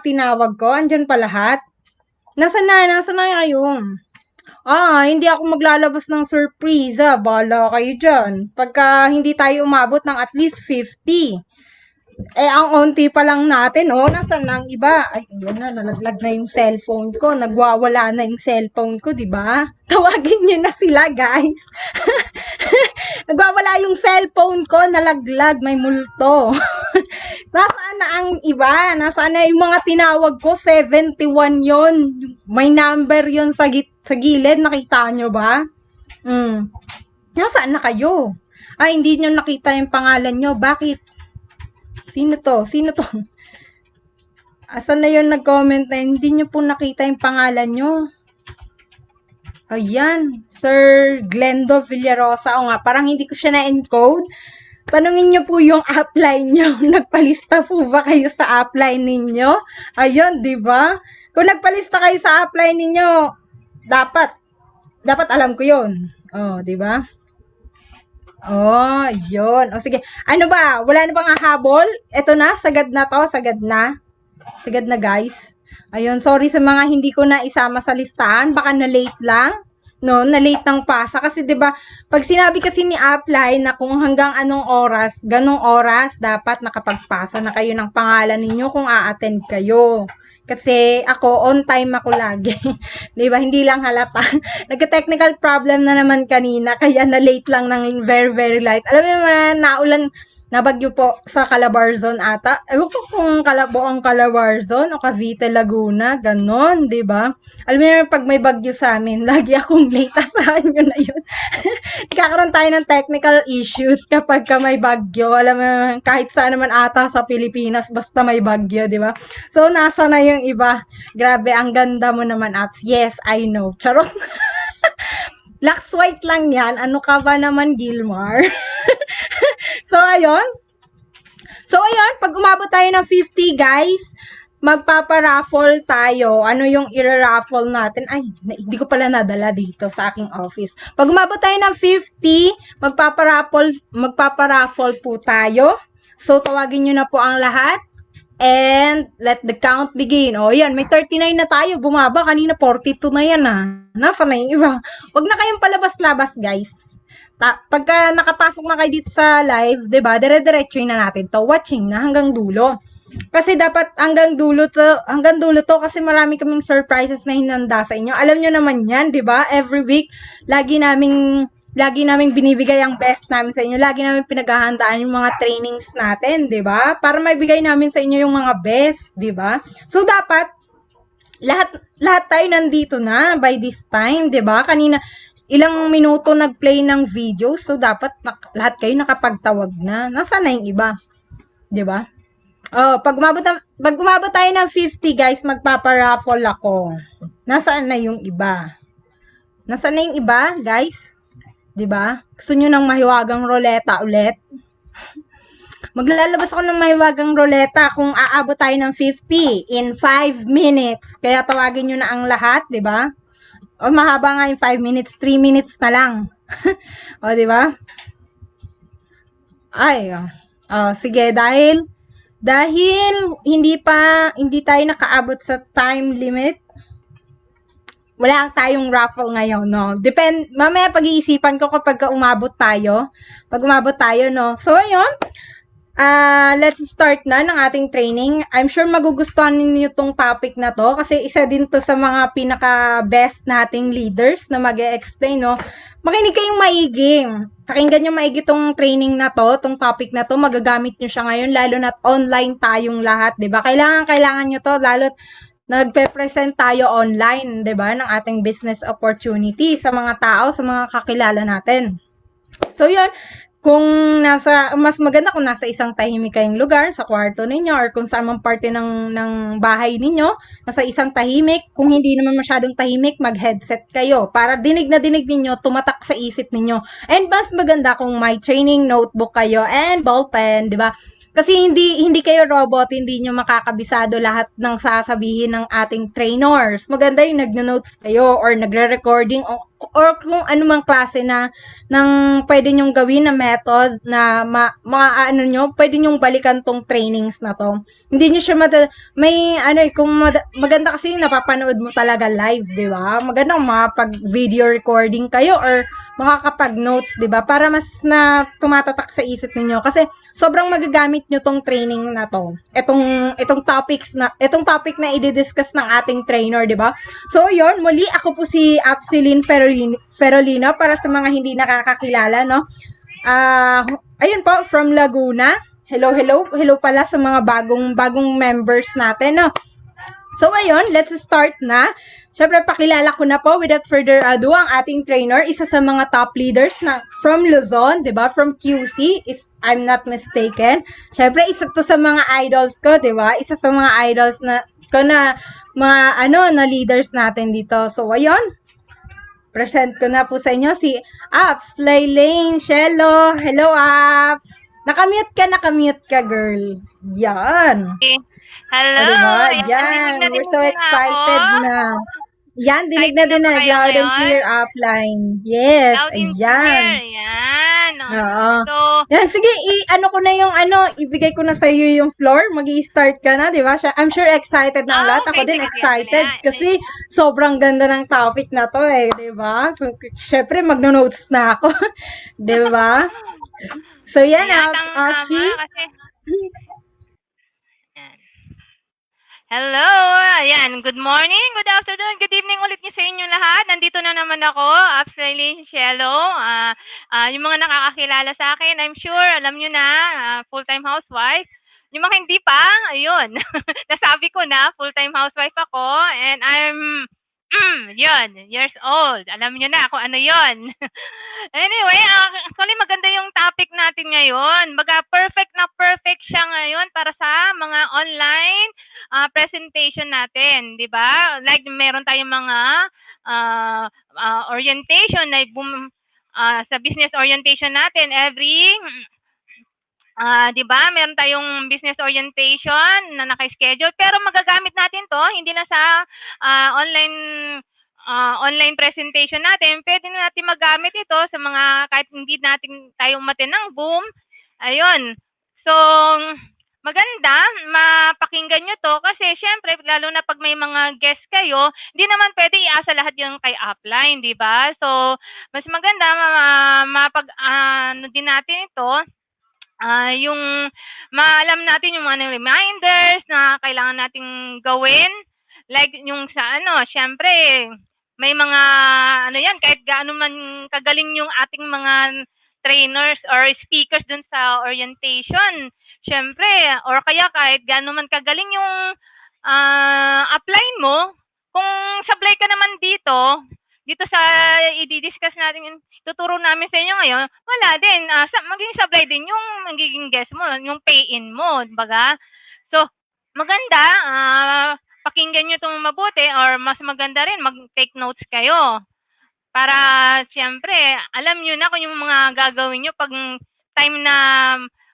mga tinawag ko? Andyan pa lahat? Nasaan na? Nasaan na kayo? Hindi ako maglalabas ng surprise. Bahala kayo dyan. Pagka hindi tayo umabot ng at least 50. Ang onti pa lang natin, nasaan na ang iba? Ay, yun na, nalaglag na yung cellphone ko. Nagwawala na yung cellphone ko, di ba? Tawagin niyo na sila, guys. Nagwawala yung cellphone ko, nalaglag, may multo. Nasaan na ang iba? Nasaan na yung mga tinawag ko? 71 yon. May number yon sa gilid, nakita nyo ba? Nasaan na kayo? Hindi nyo nakita yung pangalan nyo. Bakit? Sino to? Sino to? Asan na yun nag-comment na hindi nyo po nakita yung pangalan nyo? Ayan, Sir Glendo Villarosa. O nga, parang hindi ko siya na-encode. Tanungin nyo po yung upline nyo. Nagpalista po ba kayo sa upline ninyo? Ayun, di ba? Kung nagpalista kayo sa upline ninyo, dapat alam ko yun. Di ba? Yun. Sige. Ano ba? Wala na bang hahabol? Ito na, sagad na to, sagad na. Sagad na, guys. Ayun, sorry sa mga hindi ko na isama sa listahan. Baka na-late lang. No, na-late ng pasa. Kasi 'di ba, pag sinabi kasi ni upline na kung hanggang anong oras, ganong oras, dapat nakapagpasa na kayo ng pangalan ninyo kung a-attend kayo. Kasi ako, on time ako lagi. 'Di ba? Hindi lang halata. Nagka-technical problem na naman kanina, kaya na-late lang ng very, very light. Alam mo naman, naulan, nabagyo po sa Calabarzon ata. Ewan ko kung ang Calabarzon o Cavite, Laguna, ganon, 'di ba? Alam mo naman, pag may bagyo sa amin, lagi akong late. Asahan nyo na yun. Kakaroon tayo ng technical issues kapag may bagyo. Alam mo naman, kahit saan naman ata sa Pilipinas, basta may bagyo, 'di ba? So, nasa na yung iba? Grabe, ang ganda mo naman, apps. Yes, I know. Charot. Lux white lang yan. Ano ka ba naman, Gilmar? So, ayun. Pag umabot tayo ng 50, guys, magpaparaffle tayo. Ano yung ira-raffle natin? Ay, hindi ko pala nadala dito sa aking office. Pag umabot tayo ng 50, magpaparaffle po tayo. So, tawagin nyo na po ang lahat. And let the count begin. Yan, may 39 na tayo. Bumaba, kanina 42 na yan Nasa na yung iba? Huwag na kayong palabas-labas, guys. Pagka nakapasok na kayo dito sa live, 'di ba? Dire-diretsuin na natin 'to, watching na hanggang dulo. Kasi dapat hanggang dulo to kasi marami kaming surprises na hinanda sa inyo. Alam niyo naman 'yan, 'di ba? Every week lagi naming binibigay ang best namin sa inyo. Lagi namin pinaghahandaan yung mga trainings natin, 'di ba? Para maibigay namin sa inyo yung mga best, 'di ba? So dapat lahat tayo nandito na by this time, 'di ba? Kanina ilang minuto nag-play ng video, so dapat lahat kayo nakapagtawag na. Nasaan na yung iba? 'Di ba? Pag umabot tayo ng 50, guys, magpaparaffle ako. Nasaan na yung iba? Nasaan na yung iba, guys? 'Di ba? Gusto niyo ng mahiwagang ruleta ulit? Maglalabas ako ng mahiwagang ruleta kung aabot tayo ng 50 in 5 minutes. Kaya tawagin niyo na ang lahat, 'di ba? Mahaba nga yung 5 minutes, 3 minutes na lang. Di ba? Sige, dahil hindi tayo nakaabot sa time limit, wala tayong raffle ngayon, no? Mamaya pag-iisipan ko kapag umabot tayo. Pag umabot tayo, no? So, ayun. Let's start na ng ating training. I'm sure magugustuhan niyo itong topic na to kasi isa din to sa mga pinaka-best nating leaders na mag-e-explain, no? Makinig kayong maigi. Pakinggan nyo maigi itong training na to, itong topic na to. Magagamit nyo siya ngayon, lalo na't online tayong lahat, di ba? Kailangan nyo to, lalo't nagpe-present tayo online, di ba? Ng ating business opportunity sa mga tao, sa mga kakilala natin. So, yun. Mas maganda kung nasa isang tahimik kayong lugar, sa kwarto ninyo, or kung saan man parte ng bahay ninyo, nasa isang tahimik. Kung hindi naman masyadong tahimik, mag-headset kayo para dinig na dinig ninyo, tumatak sa isip ninyo. And mas maganda kung may training notebook kayo and ballpen, di ba? Kasi hindi kayo robot, hindi nyo makakabisado lahat ng sasabihin ng ating trainers. Maganda yung nagno-notes kayo or nagre-recording or kung anumang klase ng pwede nyong gawin na method na ano nyo, pwede nyong balikan tong trainings na to. Hindi nyo siya may ano kung maganda kasi yung napapanood mo talaga live, di ba? Maganda kung makapag-video recording kayo or makakapag-notes, di ba? Para mas na tumatatak sa isip niyo kasi sobrang magagamit nyo tong training na to. Itong topic na i-discuss ng ating trainer, di ba? So, yon muli ako po si Apsilin Ferolina para sa mga hindi nakakakilala, no? Ayun po, from Laguna. Hello pala sa mga bagong members natin, no? So, ayun, let's start na. Siyempre, pakilala ko na po, without further ado, ang ating trainer, isa sa mga top leaders na from Luzon, di ba? From QC, if I'm not mistaken. Siyempre, isa to sa mga idols ko, di ba? Isa sa mga idols na mga leaders natin dito. So, ayun. Present ko na po sa inyo si Apps, Laylane, Shelo. Hello, Apps. Nakamute ka, girl. Yan. Hello. Diba? Yan. We're so excited na. Yan, dinig na dinig. Loud and clear upline. Yes. Ayan. Yan. Oo. So, yan, sige, ko na yung ibigay ko na sa iyo yung floor. Magi-start ka na, di ba? I'm sure excited na ang lahat. Ako din excited kasi sobrang ganda ng topic na to di ba? So, syempre, magno-notes na ako. Di ba? So, yan, Apshi. Hello! Ayan, good morning, good afternoon, good evening ulit niyo sa inyo lahat. Nandito na naman ako, Apsilin Shelo. Yung mga nakakakilala sa akin, I'm sure, alam nyo na, full-time housewife. Yung mga hindi pa, ayun, nasabi ko na, full-time housewife ako, and I'm, years old. Alam nyo na kung ano yun. Anyway, actually maganda yung topic natin ngayon. Perfect na perfect siya ngayon para sa mga online presentation natin, di ba? Like meron tayong mga orientation, like sa business orientation natin every di ba? Meron tayong business orientation na naka-schedule pero magagamit natin to hindi na sa online presentation natin. Pwede na natin magamit ito sa mga kahit hindi natin tayo umattend ng Boom. Ayun. So, maganda, mapakinggan nyo to kasi syempre, lalo na pag may mga guest kayo, hindi naman pwede iasa lahat yung kay upline, di ba? So, mas maganda, din natin ito, yung maalam natin yung mga reminders na kailangan nating gawin. Like yung sa syempre, may mga yan, kahit gaano man kagaling yung ating mga trainers or speakers dun sa orientation, syempre, or kaya kahit gaano man kagaling yung upline mo, kung sablay ka naman dito sa i-discuss natin, tuturo namin sa inyo ngayon, wala din, maging sablay din yung magiging guest mo, yung pay-in mo, baga. So, maganda, pakinggan nyo itong mabuti or mas maganda rin, mag-take notes kayo. Para, siyempre, alam nyo na kung yung mga gagawin nyo pag time na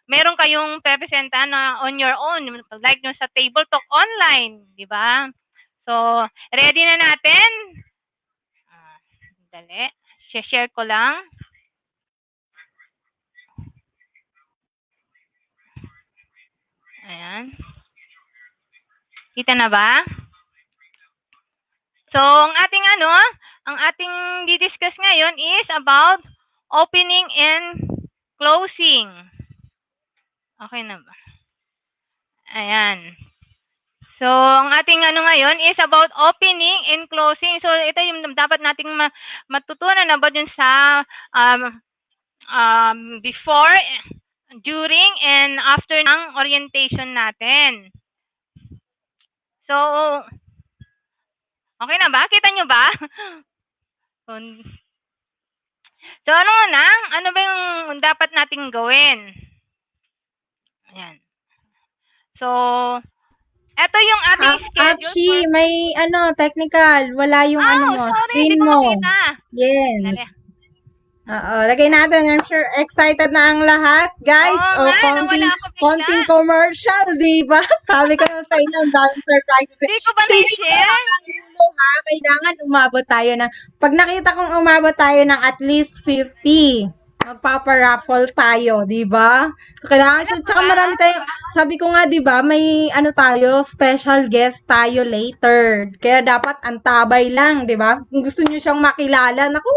meron kayong presenta na on your own, like yung sa Table Talk Online, di ba? So, ready na natin? Dali. Share ko lang. Ayan. Kita na ba? So, ang ating di-discuss ngayon is about opening and closing. Okay na ba? Ayan. So, ang ating ngayon is about opening and closing. So, ito yung dapat nating matutunan about yun sa before, during, and after ng orientation natin. So, okay na ba? Kita nyo ba? So, ano ba yung dapat nating gawin? Ayan. So, eto yung ating schedule. Apshi, may technical. Wala yung mo, sorry, screen hindi ko mo. makita. Yes. Oo, lagay natin. I'm sure excited na ang lahat, guys. Oo nga, Konting, nawala ako bigla. konting commercial, di ba? Sabi ko na sa inyo, ang daming surprises. Hindi ko ba Staging ko na-share? hanggang dulo, ha? Kailangan umabot tayo ng, pag nakita kong umabot tayo ng at least 50, magpaparaffle tayo, di ba? So, kailangan siya, tsaka marami tayong, sabi ko nga, di ba, may ano tayo, special guest tayo later. Kaya dapat antabay lang, di ba? Kung gusto niyo siyang makilala, naku,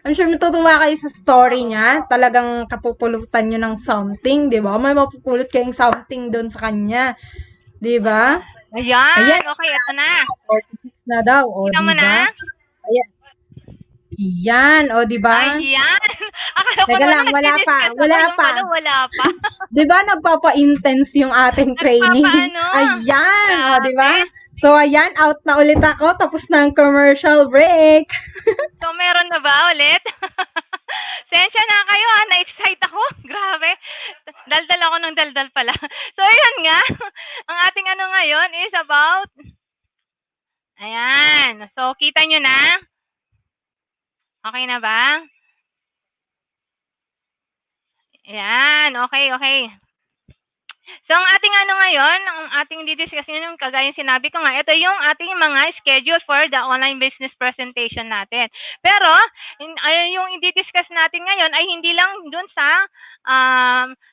I'm sure matutuwa kayo sa story niya. Talagang kapupulutan nyo ng something, di ba? May mapupulot kayong something doon sa kanya. Di ba? Ayan, Ayan, okay, ito na. 46 na daw. O, Kita mo di na? ba? Ayan. Yan, o, di ba? Ayan. Akala ko Teka naman lang, wala pa, nagdi-discuss ako, wala yung pa. pala wala pa. Di ba nagpapa-intense yung ating training? Nagpapaano? Ayan, o, di ba? Grabe. So, ayan, out na ulit ako. Tapos na ang commercial break. So, meron na ba ulit? Sensya na kayo ha, na-excite ako. Grabe. Daldal ako ng daldal pala. So, ayan nga. Ang ating ano ngayon is about... Ayan. So, kita nyo na? Okay na ba? Ayan. Okay, okay. So, ang ating ano ngayon, ang ating didiscuss ngayon, kagaya sinabi ko nga, ito yung ating mga schedule for the online business presentation natin. Pero, yung i-discuss natin ngayon ay hindi lang dun sa,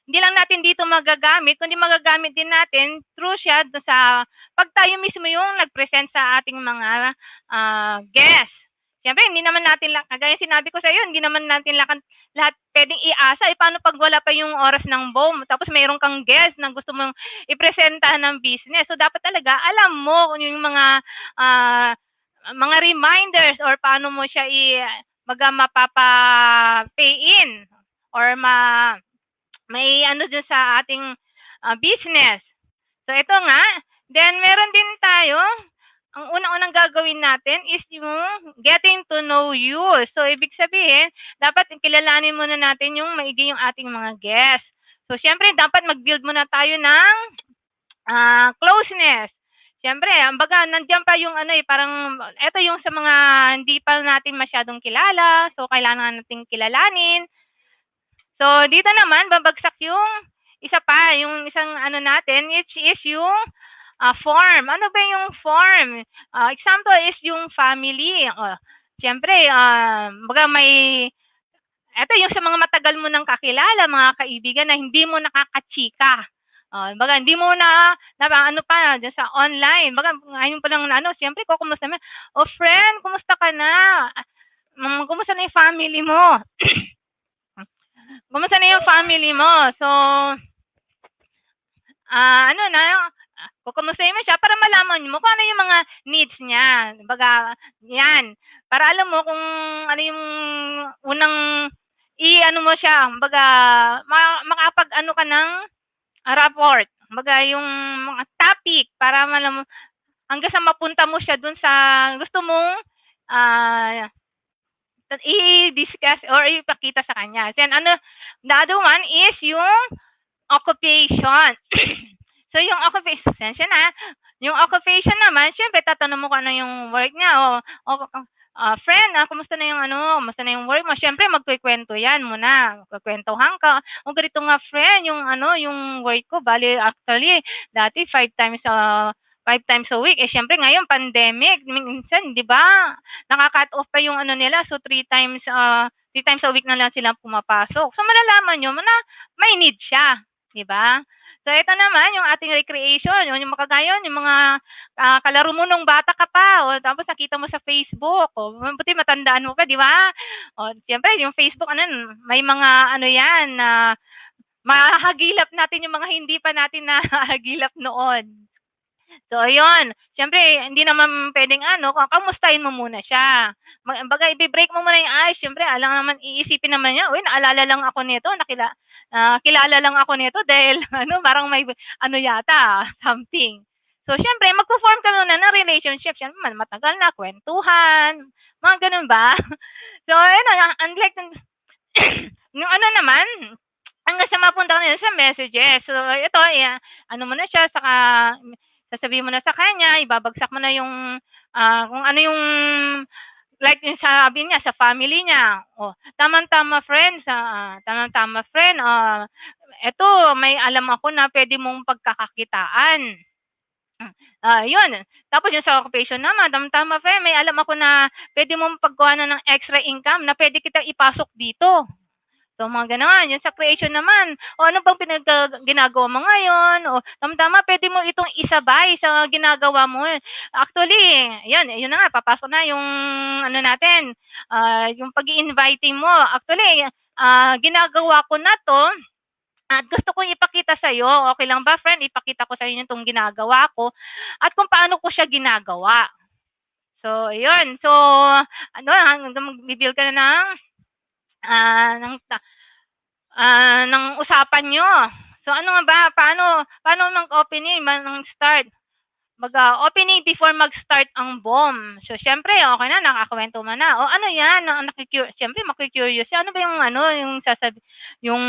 hindi lang natin dito magagamit, kundi magagamit din natin through siya sa, pag tayo mismo yung nag-present sa ating mga guests. Siyempre, hindi naman natin, kagaya sinabi ko sa iyo, hindi naman natin lahat pwedeng iasa. Paano pag wala pa yung oras ng BOM? Tapos mayroon kang guest na gusto mong ipresenta ng business. So, dapat talaga alam mo kung yung mga reminders or paano mo siya mapapa-pay in or may ano dun sa ating business. So, ito nga. Then, meron din tayo, ang unang-unang gagawin natin is yung getting to know you. So, ibig sabihin, dapat kilalanin muna natin yung maigi yung ating mga guests. So, syempre, dapat mag-build muna tayo ng closeness. Syempre, baga, nandiyan pa yung parang, eto yung sa mga hindi pa natin masyadong kilala. So, kailangan natin kilalanin. So, dito naman, babagsak yung isa pa, yung isang natin, which is yung form. Ano ba yung form? Example is yung family. Siyempre, baga eto yung sa mga matagal mo nang kakilala, mga kaibigan na hindi mo nakakachika. Baga, hindi mo ano pa, dyan sa online. Baga, ngayon pa lang siyempre, kumusta mo? Friend, kumusta ka na? Kumusta na yung family mo? Kumusta na yung family mo? So, kukumustahin mo siya para malaman mo kung ano yung mga needs niya. Baga, yan. Para alam mo kung ano yung unang i-ano mo siya. Baga, makapag-ano ka ng report. Baga, yung mga topic para malaman mo hanggang sa mapunta mo siya dun sa gusto mong i-discuss or ipakita sa kanya. Then, the other one is yung occupation. So, yung occupation, yung occupation naman, syempre, tatanong mo kung ano yung work niya. Friend, kumusta na yung kumusta na yung work mo? Syempre, magkikwento yan muna. Magkikwentuhan ka. Ganito nga, friend, yung work ko, bali, actually, dati 5 times a week. Syempre, ngayon, pandemic. Minsan, di ba, naka-cut off pa yung nila. So, 3 times a week na lang sila pumapasok. So, malalaman nyo na may need siya. Di ba? So, ito naman, yung ating recreation, yung makagayon, yung mga kalaro mo nung bata ka pa, tapos nakita mo sa Facebook, buti matandaan mo pa, di ba? Siyempre, yung Facebook, may mga, yan, mahahagilap natin yung mga hindi pa natin nahagilap noon. So, ayun. Siyempre, hindi naman pwedeng kamustahin mo muna siya. Baga, i-break mo muna yung ice. Siyempre, alang naman, iisipin naman niya, naalala lang ako nito, kilala lang ako nito dahil, parang may, yata, something. So, siyempre, magpo-form ka muna ng relationship. Siyempre, matagal na, kwentuhan, mga ganun ba? So, unlike, yung naman, hanggang sa mapunta ka nila sa messages. So, ito, mo na siya, saka, sasabihin mo na sa kanya, ibabagsak mo na yung, kung ano yung like yung sabi niya sa family niya, oh, tamang-tama friends, tamang-tama friend, eto may alam ako na pwede mong pagkakakitaan. Yun. Tapos yung sa occupation naman, tamang-tama friend, may alam ako na pwede mong pagkuhanan ng extra income na pwede kitang ipasok dito. So, mga gano'n. Yung sa creation naman, o ano bang ginagawa mo ngayon? O tama-tama, pwede mo itong isabay sa ginagawa mo. Actually, yun na nga, papasok na yung ano natin, yung pag-i-inviting mo. Actually, ginagawa ko na to at gusto kong ipakita sa iyo. Okay lang ba, friend? Ipakita ko sa inyo itong ginagawa ko at kung paano ko siya ginagawa. So, yun. So, ano, mag-reveal ka na ng usapan nyo. So, ano nga ba? Paano mag-opening, start? Opening before mag-start ang bomb. So, syempre, okay na, nakakwento mo na. O, ano yan? Syempre, makikurious. Ano ba yung, yung sasabi, yung,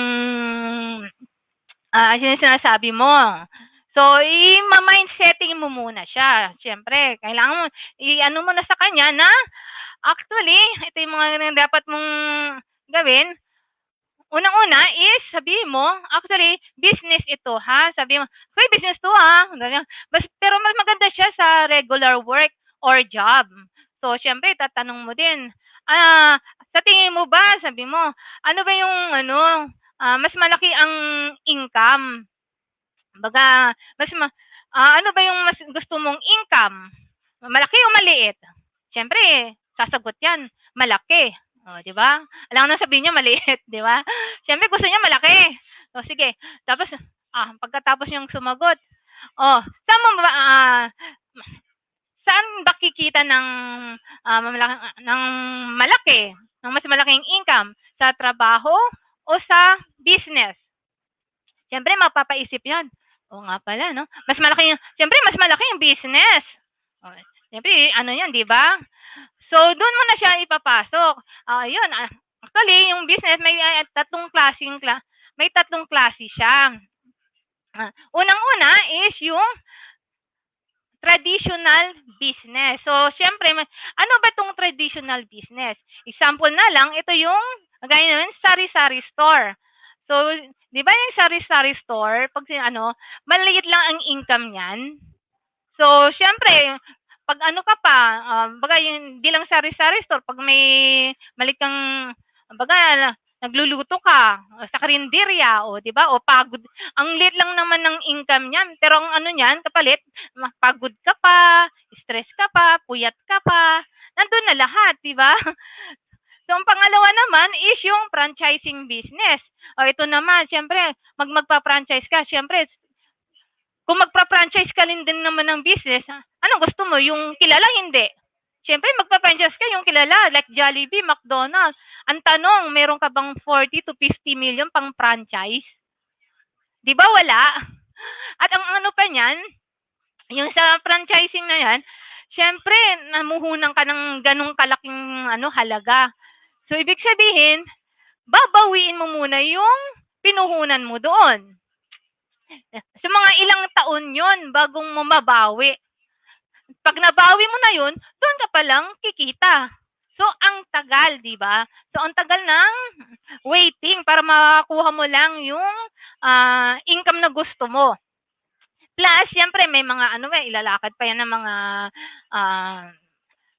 sinasabi mo? So, i-mind setting mo muna siya. Syempre, kailangan mo, i-ano mo na sa kanya na, actually, ito yung mga dapat mong gawin. Unang-una is, sabihin mo, actually, business ito, ha? Sabihin mo, okay, business to, ha? Pero mas maganda siya sa regular work or job. So, syempre, tatanong mo din, sa tingin mo ba, sabi mo, ano ba yung, mas malaki ang income? Baga, ano ba yung mas gusto mong income? Malaki o maliit? Syempre, sasagot yan, malaki. O, di ba? Alam na sabihin niya maliit, di ba? Syempre, gusto niya malaki. O, sige. Tapos, pagkatapos niyang sumagot, saan mo ba, saan ba kikita ng malaki, ng mas malaking income? Sa trabaho o sa business? Siyempre, mapapaisip yan. Oo nga pala, no? Siyempre, mas malaki yung business. Siyempre, ano yan, di ba? So, doon mo na siya ipapasok. Yun, actually, yung business, may tatlong klase siya. Unang-una is yung traditional business. So, syempre, ano ba itong traditional business? Example na lang, ito yung, gaya nun, sari-sari store. So, di ba yung sari-sari store, pag maliit lang ang income niyan. So, syempre, pag ano ka pa, baga yung di lang sari-sari store, pag may maliit kang, baga, nagluluto ka sa karinderya, o di ba? O pagod. Ang liit lang naman ng income niyan, pero ang ano niyan, kapalit, pagod ka pa, stress ka pa, puyat ka pa. Nandun na lahat, di ba? So, ang pangalawa naman is yung franchising business. O ito naman, syempre, magpa-franchise ka, syempre, kung magpa-franchise ka din naman ng business, ano gusto mo? Yung kilala, hindi. Siyempre, magpa-franchise ka yung kilala, like Jollibee, McDonald's. Ang tanong, meron ka bang 40 to 50 million pang franchise? Di ba wala? At ang ano pa niyan, yung sa franchising na yan, siyempre, namuhunan ka ng ganong kalaking halaga. So, ibig sabihin, babawiin mo muna yung pinuhunan mo doon. Sa mga ilang taon yon bagong mo mabawi. Pag nabawi mo na yun, doon ka palang kikita. So, ang tagal, di ba? So, ang tagal ng waiting para makakuha mo lang yung income na gusto mo. Plus, siyempre, may mga ilalakad pa yan ng mga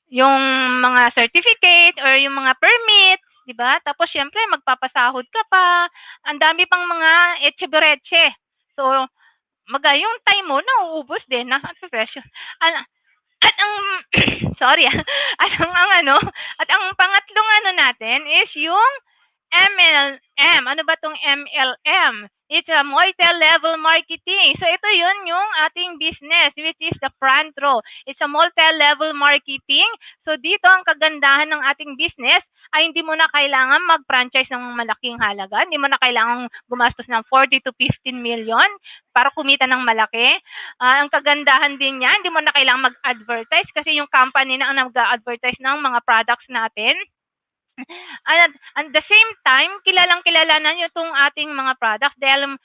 yung mga certificate or yung mga permit, di ba? Tapos, siyempre, magpapasahod ka pa. Ang dami pang mga etche-bereche. So, yung time mo, nauubos din. Nasa-pressure. At ang sorry at ang pangatlong natin is yung MLM. Ano ba tong MLM? It's a multi-level marketing. So ito yun yung ating business, which is the front row. It's a multi-level marketing. So dito ang kagandahan ng ating business ay hindi mo na kailangan mag-franchise ng malaking halaga. Hindi mo na kailangan gumastos ng 40 to 15 million para kumita ng malaki. Ang kagandahan din niya, hindi mo na kailangan mag-advertise kasi yung company na ang nag-advertise ng mga products natin. At the same time, kilalang-kilala na itong ating mga products dahil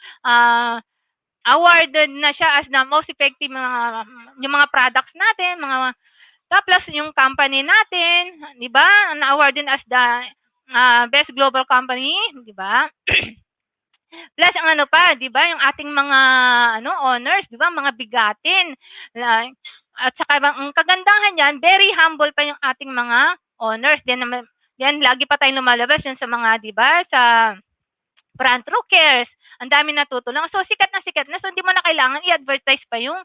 awarded na siya as the most effective yung mga products natin, Tapos yung company natin, 'di ba? Na-award din as the best global company, 'di ba? Plus ang ano pa, 'di ba, yung ating mga honors, 'di ba, mga bigatin. At saka ang kagandahan niyan, very humble pa yung ating mga honors. Then lagi pa tayong lumalabas yun sa mga, 'di ba, sa front row cares. Ang dami natutulong. So sikat na. So hindi mo na kailangan i-advertise pa yung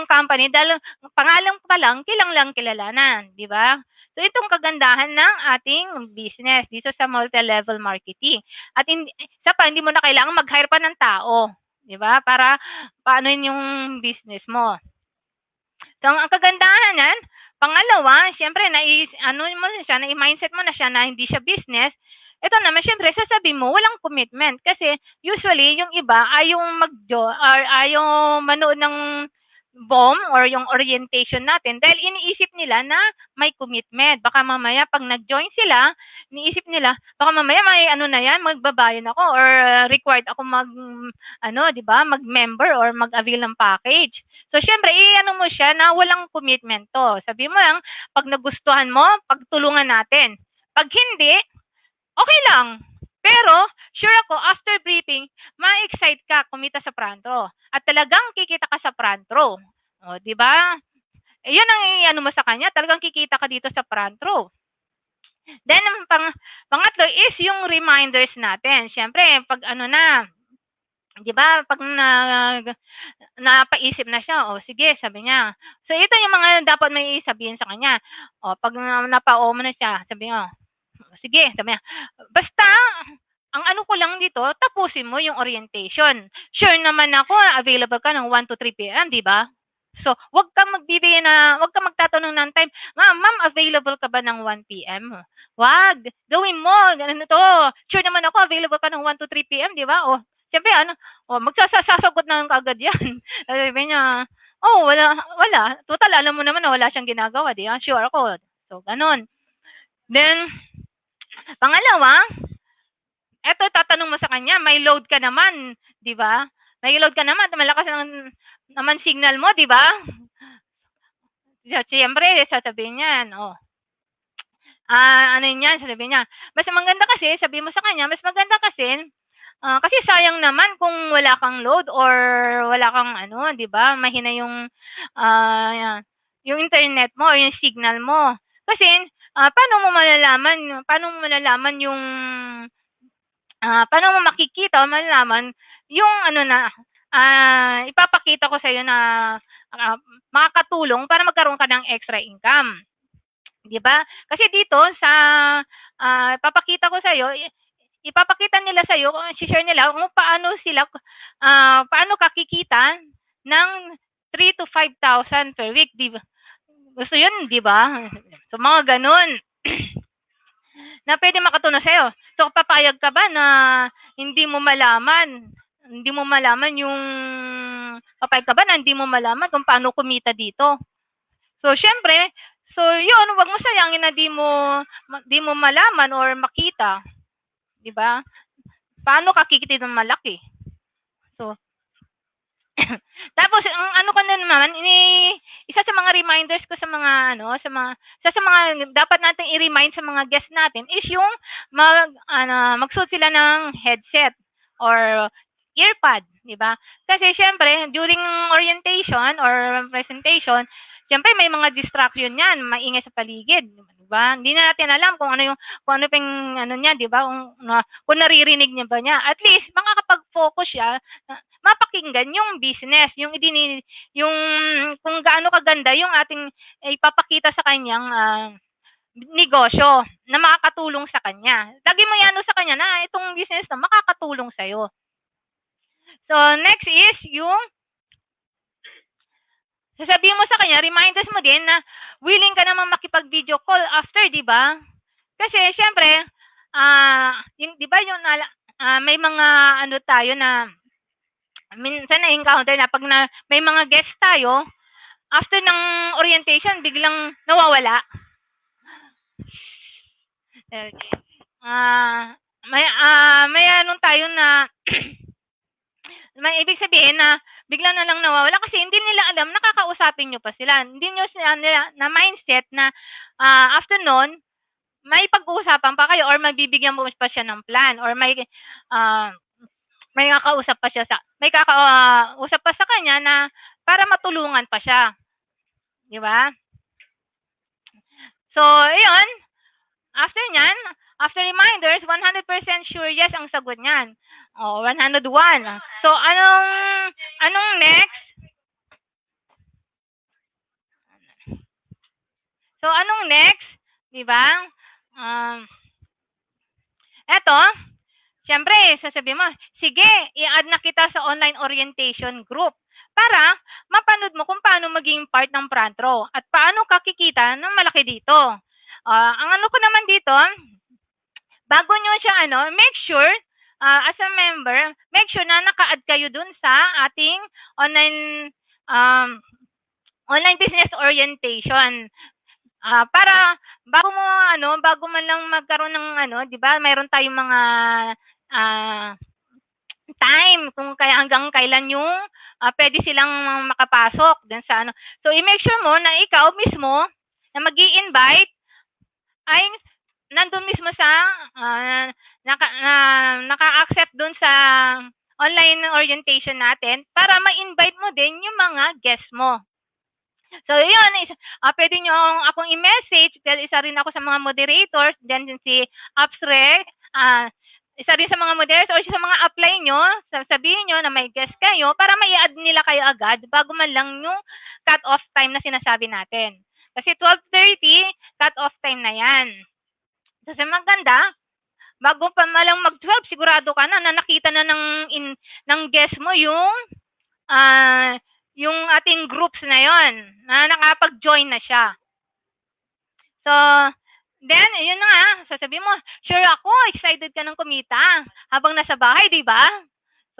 company dahil pangalan pa lang kilalanan, 'di ba? So itong kagandahan ng ating business dito sa multi-level marketing. At isa pa, hindi mo na kailangan mag-hire pa ng tao, 'di ba? Para paano yung business mo. So ang kagandahan niyan, pangalawa, syempre mindset mo na siya na hindi siya business. Ito naman, syempre, sasabihin mo, walang commitment. Kasi, usually, yung iba, ayaw manood ng BOM or yung orientation natin dahil iniisip nila na may commitment. Baka mamaya, pag nag-join sila, iniisip nila, baka mamaya may magbabayan ako or required ako di ba, mag-member or mag-avail ng package. So, syempre, mo siya na walang commitment to. Sabi mo lang, pag nagustuhan mo, pagtulungan natin. Pag hindi, okay lang. Pero, sure ako, after briefing, ma-excite ka kumita sa front row. At talagang kikita ka sa front row. O, di ba? Yun ang mo sa kanya, talagang kikita ka dito sa front row. Then, pangatlo is yung reminders natin. Siyempre, pag di ba, pag napaisip na siya, sige, sabi niya. So, ito yung mga dapat may sabihin sa kanya. Pag napao mo na siya, sabi niya, sige, sabi niya, basta, ang ko lang dito, tapusin mo yung orientation. Sure naman ako, available ka ng 1 to 3 p.m., di ba? So, wag ka magtatanong ng time, ma'am, available ka ba ng 1 p.m.? Wag, gawin mo, ganun to. Sure naman ako, available ka ng 1 to 3 p.m., di ba? Siyempre, magsasagot na kagad yan. Sabi niya, wala. Total, alam mo naman na wala siyang ginagawa, di ba? Sure ako. So, ganun. Then, pangalawa, eto tatanong mo sa kanya, may load ka naman, di ba? May load ka naman, malakas naman signal mo, di ba? Siyempre, sasabihin niyan, sasabihin niya, mas maganda kasi, sabi mo sa kanya, mas maganda kasi sayang naman kung wala kang load or wala kang di ba? Mahina yung internet mo or yung signal mo. Kasi paano mo malalaman yung paano mo makikita o malalaman yung ipapakita ko sa iyo na makakatulong para magkaroon ka ng extra income. 'Di ba? Kasi dito sa ipapakita nila sa iyo, i-share nila kung paano kakikita ng 3 to 5,000 per week, 'di ba? Gusto 'yun, 'di ba? So mga ganun. Na pwede makatulong sa iyo. So papayag ka ba na hindi mo malaman kung paano kumita dito? So syempre, yun, wag mo sayangin na di mo malaman or makita, 'di ba? Paano ka kikita ng malaki? So tapos ang ko na naman, isa sa mga reminders ko sa mga dapat nating i-remind sa mga guests natin is yung magsuot sila ng headset or earpod, di ba? Kasi syempre, during orientation or presentation, syempre may mga distraction yan, maingay sa paligid, di ba? Hindi na natin alam kung ano niya, di ba? Kung naririnig niya ba niya. At least makakapag-focus siya, mapakinggan yung business, yung kung gaano kaganda yung ating ipapakita sa kanyang negosyo na makakatulong sa kanya. Lagi mo yan sa kanya na itong business na makakatulong sa'yo. So, next is yung sasabihin mo sa kanya, reminders mo din na willing ka naman makipag-video call after, di ba? Kasi, syempre, di ba may mga tayo na minsan na-encounter na pag may mga guest tayo, after ng orientation, biglang nawawala. Okay. May tayo na may ibig sabihin na bigla na lang nawawala kasi hindi nila alam nakakausapin niyo pa sila. Hindi niyo nila na mindset na after nun, may pag-uusapan pa kayo or mabibigyan mo pa siya ng plan or ah, may kakausap pa siya may kakausap pa sa kanya na para matulungan pa siya, 'di ba? So, ayun, after niyan, after reminders, 100% sure yes ang sagot niyan. 101. So, anong next? So, anong next? 'Di ba? Eto, siyempre, sasabihin mo, sige, i-add na kita sa online orientation group para mapanood mo kung paano maging part ng front row at paano ka kikita ng malaki dito. Ang ano ko naman dito, bago nyo siya make sure as a member, make sure na naka-add kayo dun sa ating online business orientation. Para bago man lang magkaroon ng 'di ba, mayroon tayong mga time kung hanggang kailan yung pwede silang makapasok dun sa So, i-make sure mo na ikaw mismo na mag-i-invite ay nandun mismo sa naka-accept dun sa online orientation natin para ma-invite mo din yung mga guests mo. So, yun, pwede nyo akong i-message dahil isa rin ako sa mga moderators, then si Upsrec, isa rin sa mga moderators or sa mga apply nyo, sabihin nyo na may guest kayo para mai-add nila kayo agad bago man lang yung cut-off time na sinasabi natin. Kasi 12:30, cut-off time na yan. Kasi maganda, bago pa malang mag-12, sigurado ka na nakita na ng guest mo yung ating groups na yon na nakapag-join na siya. So, then, yun na nga, sasabihin mo, sure ako, excited ka ng kumita habang nasa bahay, di ba?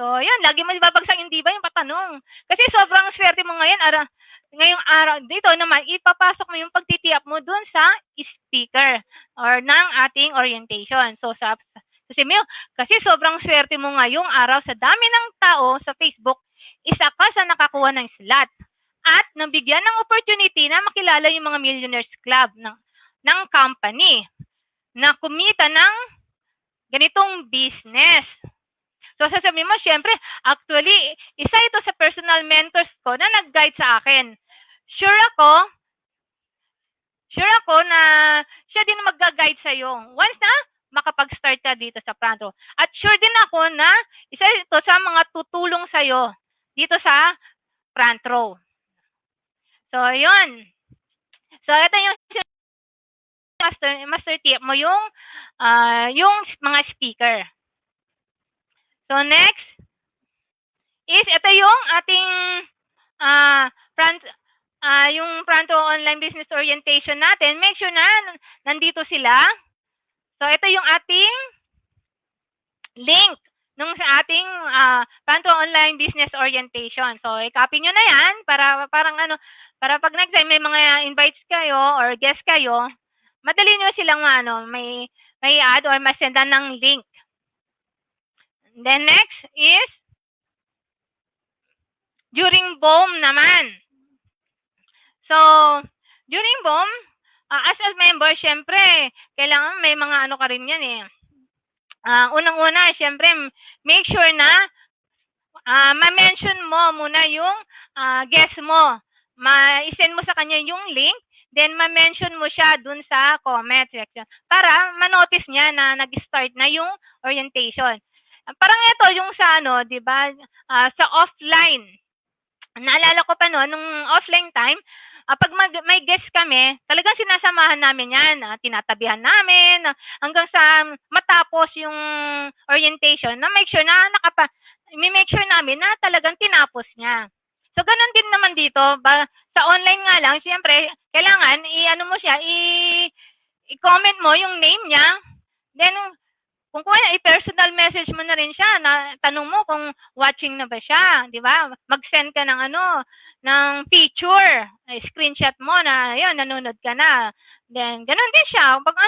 So, yun, lagi mo babagsak yung di ba yung patanong. Kasi sobrang swerte mo ngayong araw, dito naman, ipapasok mo yung pagtitiap mo dun sa speaker or ng ating orientation. So, kasi sobrang swerte mo ngayong araw sa dami ng tao sa Facebook, isa ka sa nakakuha ng slot at nabigyan ng opportunity na makilala yung mga Millionaires Club ng company na kumita ng ganitong business. So, sasabihin mo, syempre, actually, isa ito sa personal mentors ko na nag-guide sa akin. Sure ako na siya din mag-guide sa'yo. Once na makapag-start ka dito sa front row. At sure din ako na isa ito sa mga tutulong sa'yo dito sa front row. So, yun. So, ito yung master tip mo yung mga speaker. So, next is ito yung ating yung front row online business orientation natin. Make sure na nandito sila. So, ito yung ating link nung sa ating front row online business orientation. So, i-copy nyo na yan para pag next time may mga invites kayo or guests kayo, madali nyo silang may add or masendan ng link. Then next is during BOM naman. So, during BOM, as a member, syempre, kailangan may mga ka rin yan eh. Unang-una, syempre, make sure na ma-mention mo muna yung guest mo. Ma-send mo sa kanya yung link, then ma-mention mo siya dun sa comment section para ma-notice niya na nag-start na yung orientation. Parang ito yung sa di ba, sa offline. Naalala ko pa nung offline time, pag may guest kami, talagang sinasamahan namin yan. Tinatabihan namin hanggang sa matapos yung orientation na make sure na make sure namin na talagang tinapos niya. So, ganun din naman dito. Sa online nga lang, siyempre, kailangan i-comment mo yung name niya. Then, kung i-personal message mo na rin siya, na tanong mo kung watching na ba siya, di ba? Mag-send ka ng ng picture, screenshot mo na, yun, nanonood ka na. Then, ganun din siya, pag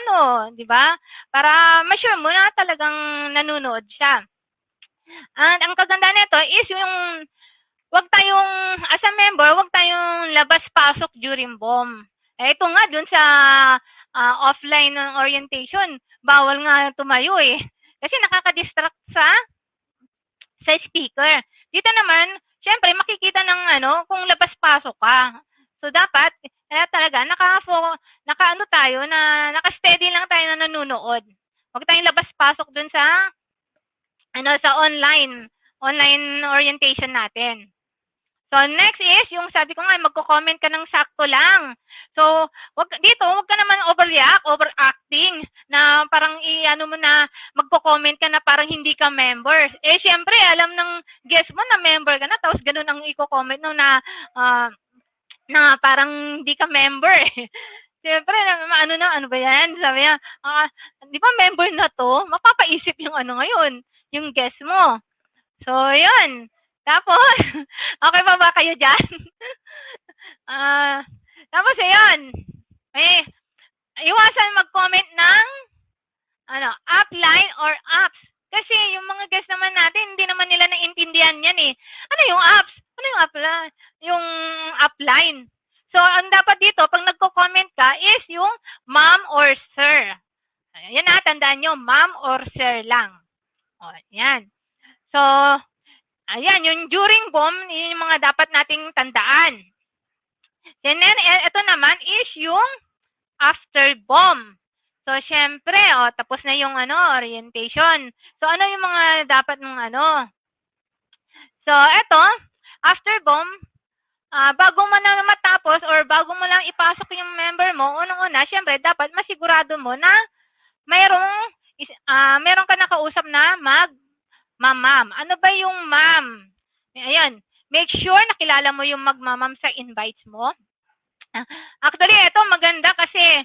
di ba? Para ma-sure mo na talagang nanonood siya. And ang kaganda nito is yung wag tayong, as a member, wag tayong labas-pasok during BOM. Ito nga, dun sa offline orientation, bawal nga tumayo eh. Kasi nakaka-distract sa speaker. Dito naman, syempre, makikita ng kung labas-pasok ka. So, dapat, kaya talaga, naka-ano tayo, naka-steady lang tayo na nanonood. Huwag tayong labas-pasok dun sa, sa online orientation natin. So, next is, yung sabi ko nga, magko-comment ka ng sakto lang. So, wag ka naman overacting, na parang mo na, magko-comment ka na parang hindi ka member. Eh, syempre, alam ng guest mo na member ka na, tapos ganun ang i-comment no na parang hindi ka member eh. Siyempre, ano ba yan? Sabi niya, di ba member na to? Mapapaisip yung ngayon, yung guest mo. So, yun. Tapos, okay pa ba kayo dyan? Tapos, ayun. Iwasan mag-comment ng upline or apps. Kasi yung mga guests naman natin, hindi naman nila naintindihan yan eh. Ano yung apps? Ano yung upline? Yung upline. So, ang dapat dito, pag nagko-comment ka, is yung ma'am or sir. Yan na, tandaan nyo, ma'am or sir lang. O, yan. So, ayan, yung during BOM, yun yung mga dapat nating tandaan. And then, ito naman is yung after BOM. So, syempre, tapos na yung orientation. So, ano yung mga dapat mong So, ito, after BOM, bago mo na matapos or bago mo lang ipasok yung member mo, unang-una, syempre, dapat masigurado mo na meron ka nakausap na mag-ma'am. Ano ba yung ma'am? Ayan, make sure nakilala mo yung mag-ma'am sa invites mo. Actually, ito maganda kasi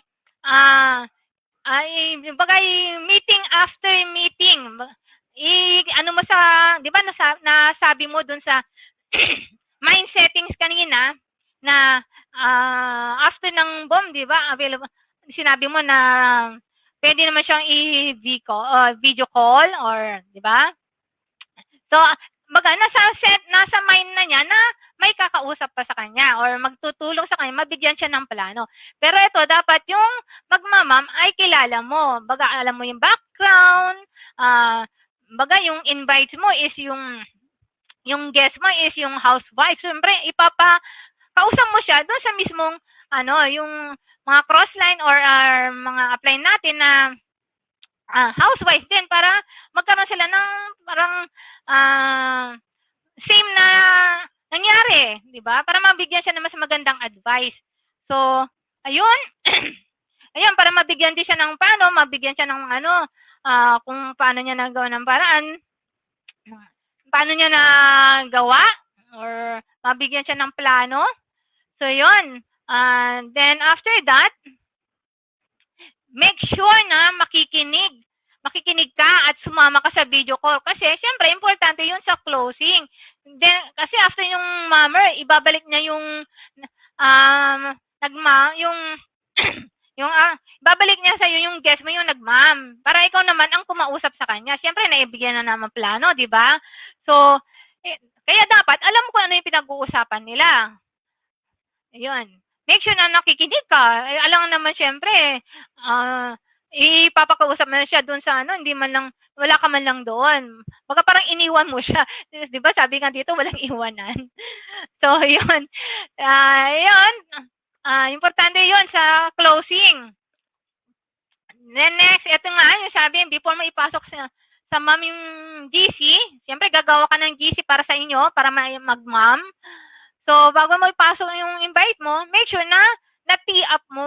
meeting after meeting. Mo sa, di ba nasabi mo dun sa mind settings kanina na after ng BOM, di ba, available, sinabi mo na pwede naman siyang video call or, di ba? So, nasa mind na niya na may kakausap pa sa kanya or magtutulong sa kanya, mabigyan siya ng plano. Pero ito, dapat yung magmamam ay kilala mo. Baga, alam mo yung background, baga, yung invite mo is yung guest mo is yung housewife. Siyempre, kausap mo siya doon sa mismong, yung mga crossline or mga apply natin na housewife din para magkaroon sila ng parang same na nangyari, di ba? Para mabigyan siya ng mas magandang advice. So, ayun. Ayun, para mabigyan din siya ng mabigyan siya ng kung paano niya nagawa ng paraan, paano niya nagawa, or mabigyan siya ng plano. So, yun. Then, after that, make sure na makikinig ka at sumama ka sa video call. Kasi, syempre, importante yun sa closing. Then, kasi after yung mummer, ibabalik niya yung babalik niya sa'yo yung guest mo, yung nag-ma'am. Para ikaw naman ang kumausap sa kanya. Siyempre, naibigyan na naman plano, di ba? So, kaya dapat, alam mo kung ano yung pinag-uusapan nila. Ayun. Make sure na nakikinig ka. Alam naman, siyempre, ipapakausap mo na siya doon sa hindi man lang, wala ka man lang doon. Baka parang iniwan mo siya. Di ba, sabi nga dito, walang iwanan. So, yun. Yun. Importante yun sa closing. Then next, ito nga, yung sabi, before mo ipasok sa ma'am yung GC, siyempre gagawa ka ng GC para sa inyo, para mag-ma'am. So, bago mo ipasok yung invite mo, make sure na na-tee up mo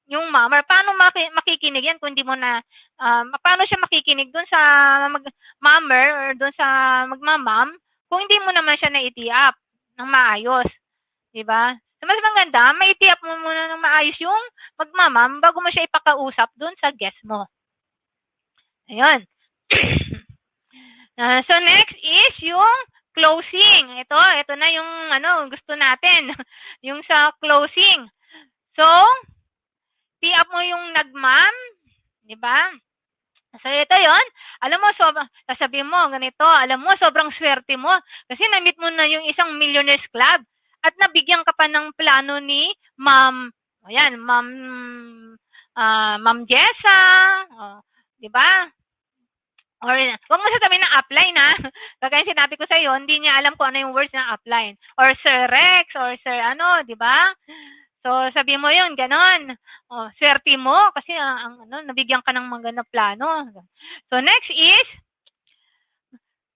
yung ma'am. Or paano makikinig yan kung di mo na, paano siya makikinig dun sa mag-ma'amer or dun sa mag-ma'am kung hindi mo naman siya na-tee up ng maayos. Diba? So, mas maganda, may tee up mo muna ng maayos yung mag-ma'am bago mo siya ipakausap dun sa guest mo. Ayun. So, next is yung closing. Ito na yung gusto natin. Yung sa closing. So, tee up mo yung nag-ma'am, di ba? So, ito yon. Alam mo, sasabihin mo, ganito, alam mo, sobrang swerte mo. Kasi na-meet mo na yung isang Millionaires Club at nabigyan ka pa ng plano ni Ma'am, ayan, Ma'am Jessa, di ba? Or, wag mo sasabihin ng upline, ha? Kagaya sinabi ko sa'yo, hindi niya alam kung ano yung words ng upline. Or Sir Rex, or Sir ano, di ba? So, sabi mo yun, ganon. Swerte mo kasi nabigyan ka ng magandang plano. So, next is,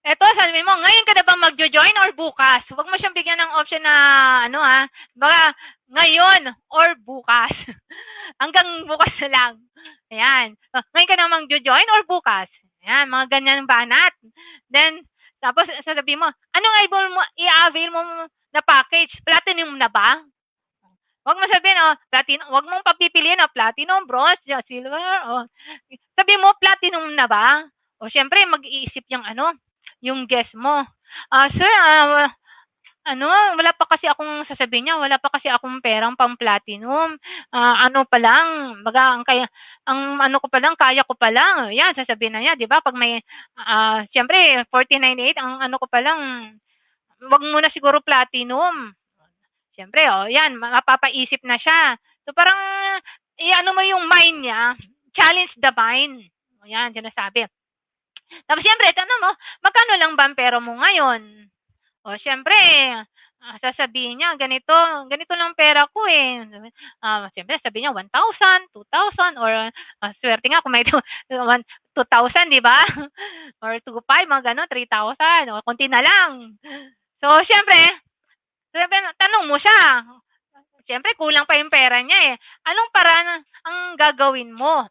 eto, sabi mo, ngayon ka na ba magjo-join or bukas? Huwag mo siyang bigyan ng option na, baka ngayon or bukas. Hanggang bukas na lang. Ayan. So, ngayon ka na magjo-join or bukas? Ayan, mga ganyan banat. Then, tapos sasabihin mo, anong i-avail mo na package? Platinum na ba? Huwag mo sabihin, huwag mong papipiliin, platinum, bronze, silver, sabihin mo, platinum na ba? Syempre, mag-iisip yung guest mo. Sir, wala pa kasi akong sasabihin niya, wala pa kasi akong perang pang platinum. Ano pa lang, baga, kaya ko pa lang. Yan, sasabihin na niya, di ba? Pag may, syempre, 49.8, ang ko pa lang, wag muna siguro platinum. Siyempre, yan, mapapaisip na siya. So, parang, mo yung mind niya, challenge the mind. Yan, sinasabi. Tapos, siyempre, tanong mo, magkano lang ba ang pera mo ngayon? Siyempre, sasabihin niya, ganito lang pera ko eh. Siyempre, sabihin niya, 1,000, 2,000, or swerte nga kung may 2,000, di ba? Or 2,500, mga gano'n, 3,000, o konti na lang. So, siyempre, tanong mo siya. Siyempre, kulang pa yung pera niya eh. Anong paraan ang gagawin mo?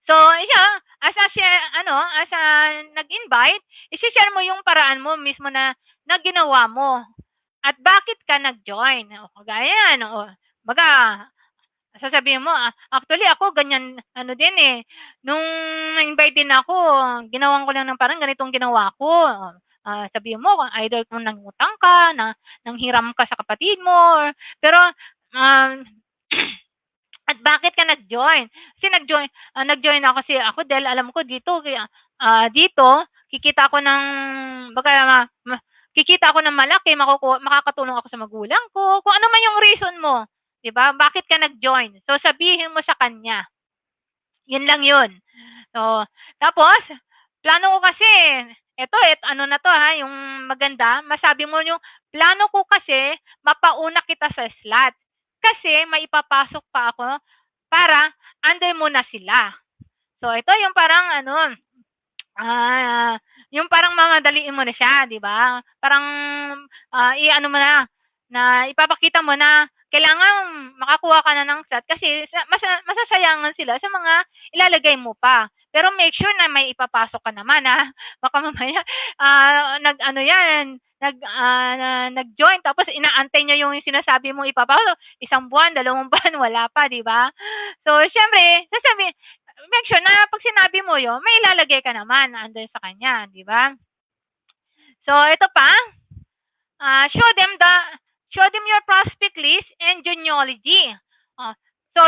So, siya, as a nag-invite, isi-share mo yung paraan mo mismo na ginawa mo. At bakit ka nag-join? Gaya yan. Baga, sasabihin mo, actually ako ganyan, din eh. Nung na-invite din ako, ginawan ko lang ng parang ganitong ginawa ko. Sabihin mo, either kung nangutang ka, nanghiram ka sa kapatid mo, pero, at bakit ka nag-join? Kasi nag-join ako kasi ako dahil alam ko dito, kikita ako ng, kikita ako ng malaki, makakatulong ako sa magulang ko, kung ano man yung reason mo, di ba? Bakit ka nag-join? So, sabihin mo sa kanya. Yun lang yun. So, tapos, plano ko kasi, yung maganda, masabi mo yung, plano ko kasi, mapauna kita sa slot. Kasi, maipapasok pa ako, para, under mo na sila. So, ito yung parang, yung parang mamadaliin mo na siya, di ba? Parang, mo na ipapakita mo na, kailangan makakuha ka na ng slot kasi masasayangan sila sa mga ilalagay mo pa. Pero make sure na may ipapasok ka naman, ha? Baka mamaya, nag-join, tapos inaantay niya yung sinasabi mong ipapasok. 1 buwan, 2 buwan, wala pa, di ba? So, syempre, make sure na pag sinabi mo yun, may ilalagay ka naman under sa kanya, di ba? So, ito pa, show them your prospect list and genealogy. So,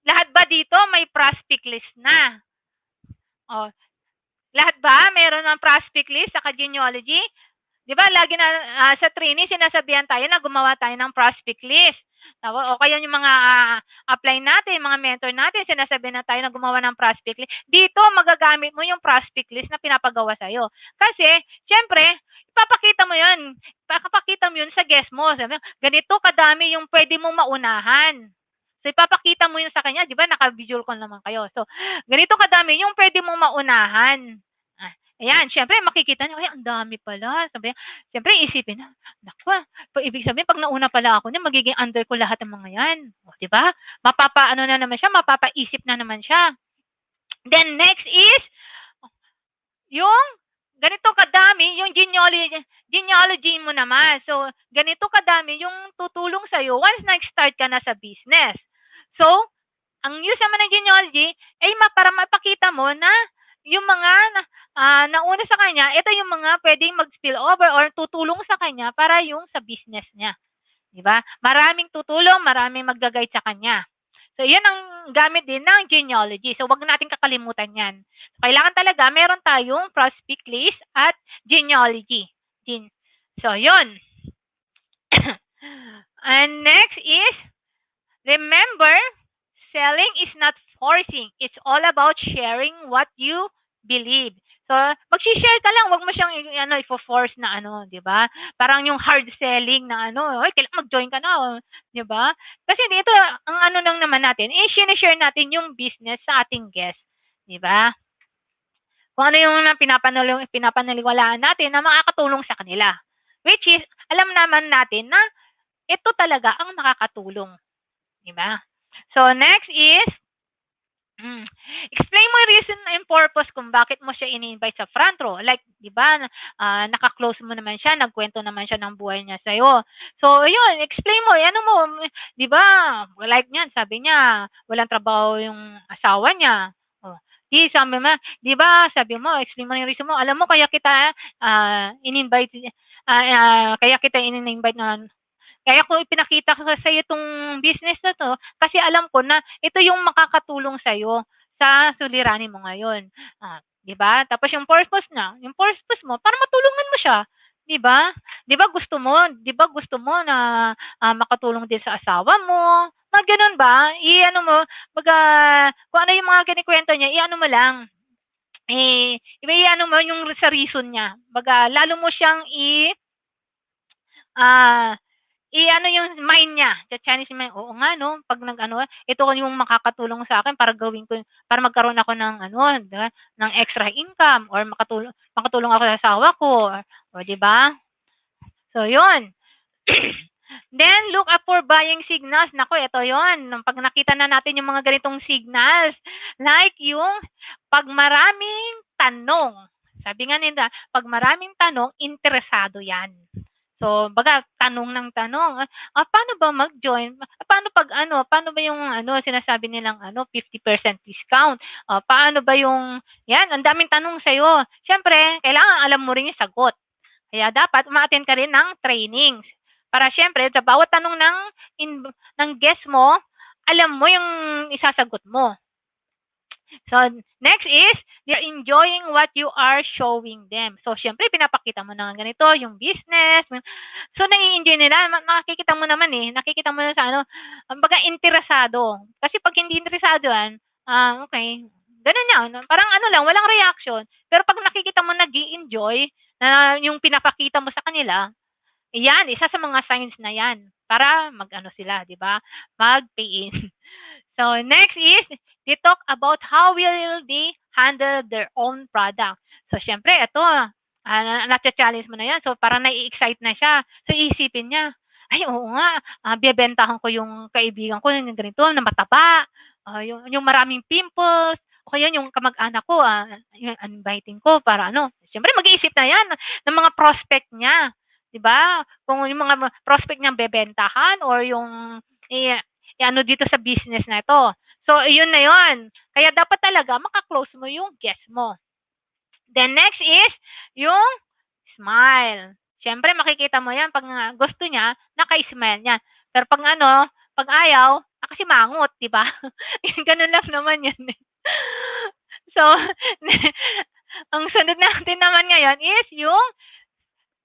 lahat ba dito may prospect list na? Lahat ba meron ng prospect list sa genealogy? Di ba, lagi na sa training, sinasabihan tayo na gumawa tayo ng prospect list. O kaya yung mga upline natin, mga mentor natin, sinasabihan na tayo na gumawa ng prospect list. Dito, magagamit mo yung prospect list na pinapagawa sa'yo. Kasi, syempre, ipapakita mo yun sa guest mo. Sabi, ganito kadami yung pwede mong maunahan. So, ipapakita mo yun sa kanya. Di ba, naka-visual call naman kayo. So, ganito kadami yung pwede mong maunahan. Ayan, syempre, makikita niyo, ay, ang dami pala. Sabi, syempre, isipin na, naku, ibig sabihin, pag nauna pala ako, magiging under ko lahat ng mga yan. Di ba? Mapapaisip na naman siya. Then, next is, yung, ganito kadami, yung genealogy mo naman. So, ganito kadami yung tutulong sa'yo once nag-start ka na sa business. So, ang use naman ng genealogy ay para mapakita mo na yung mga nauna sa kanya, ito yung mga pwedeng mag-spill over or tutulong sa kanya para yung sa business niya. Di ba? Maraming tutulong, maraming mag-guide sa kanya. So, yun ang gamit din ng genealogy. So, wag natin kakalimutan yan. Kailangan talaga meron tayong prospect list at genealogy. So, yun. And next is, remember, selling is not forcing. It's all about sharing what you believe. So, mag-share ka lang, wag mo siyang i-force na di ba? Parang yung hard selling na oy, kailangan mag-join ka na, di ba? Kasi dito, ang lang naman natin, share natin yung business sa ating guest, di ba? Kung ano yung pinapanaliwalaan natin na makakatulong sa kanila. Which is, alam naman natin na ito talaga ang makakatulong. Di ba? So, next is, explain mo yung reason and purpose kung bakit mo siya ini-invite sa front row. Like, di ba, naka-close mo naman siya, nagkwento naman siya ng buhay niya sa'yo. So, yun, explain mo, mo, di ba, like niyan, sabi niya, walang trabaho yung asawa niya. Sabi mo, di ba, sabi mo, explain mo yung reason mo, alam mo, kaya kita in-invite, kaya kita in-invite na, kaya ko ipinakita ko sa iyo itong business na to kasi alam ko na ito yung makakatulong sa iyo sa suliranin mo ngayon. 'Di ba? Tapos yung purpose mo para matulungan mo siya. 'Di ba? 'Di ba gusto mo na makatulong din sa asawa mo? Mga ganun ba? Mo, kung ano yung mga kinikwento niya, mo lang. Mo yung sa reason niya. Lalo mo siyang yung mind niya, the Chinese mind, oo nga, no, pag ito yung makakatulong sa akin para para magkaroon ako ng, diba, ng extra income, or makatulong ako sa asawa ko, o, diba? So, yun. Then, look up for buying signals. Nako, ito yun. Pag nakita na natin yung mga ganitong signals, like yung pag maraming tanong, sabi nga nila, pag maraming tanong, interesado yan. So, tanong ng tanong, paano ba mag-join? Paano ba yung sinasabi nilang 50% discount? Paano ba yung, yan, ang daming tanong sa'yo. Siyempre, kailangan alam mo rin yung sagot. Kaya dapat ma-attend ka rin ng trainings. Para siyempre, sa bawat tanong ng guest mo, alam mo yung isasagot mo. So, next is, they're enjoying what you are showing them. So, syempre, pinapakita mo na ganito, yung business. So, nai-enjoy nila. Nakikita mo naman nakikita mo na sa interesado. Kasi pag hindi interesado yan, okay, ganun yan. Parang lang, walang reaction. Pero pag nakikita mo nag-i-enjoy, yung pinapakita mo sa kanila, yan, isa sa mga signs na yan. Para sila, di ba? Mag-pay in. So, next is, they talk about how will they handle their own product. So, syempre, ito, nat-challenge mo na yan. So, parang nai-excite na siya. So, iisipin niya, ay, oo nga, bibentahan ko yung kaibigan ko, yung ganito, na mataba, yung maraming pimples, o kaya yung kamag-anak ko, yung inviting ko para Syempre, mag-iisip na yan ng mga prospect niya. Diba? Kung yung mga prospect niyang bebentahan or yung dito sa business na ito. So, yun na yun. Kaya dapat talaga makaklose mo yung guest mo. Then next is yung smile. Siyempre, makikita mo yan pag gusto niya, naka-smile niya. Pero pag ayaw, nakasimangot, di ba? Ganun lang naman yan. So, ang sunod natin naman ngayon is yung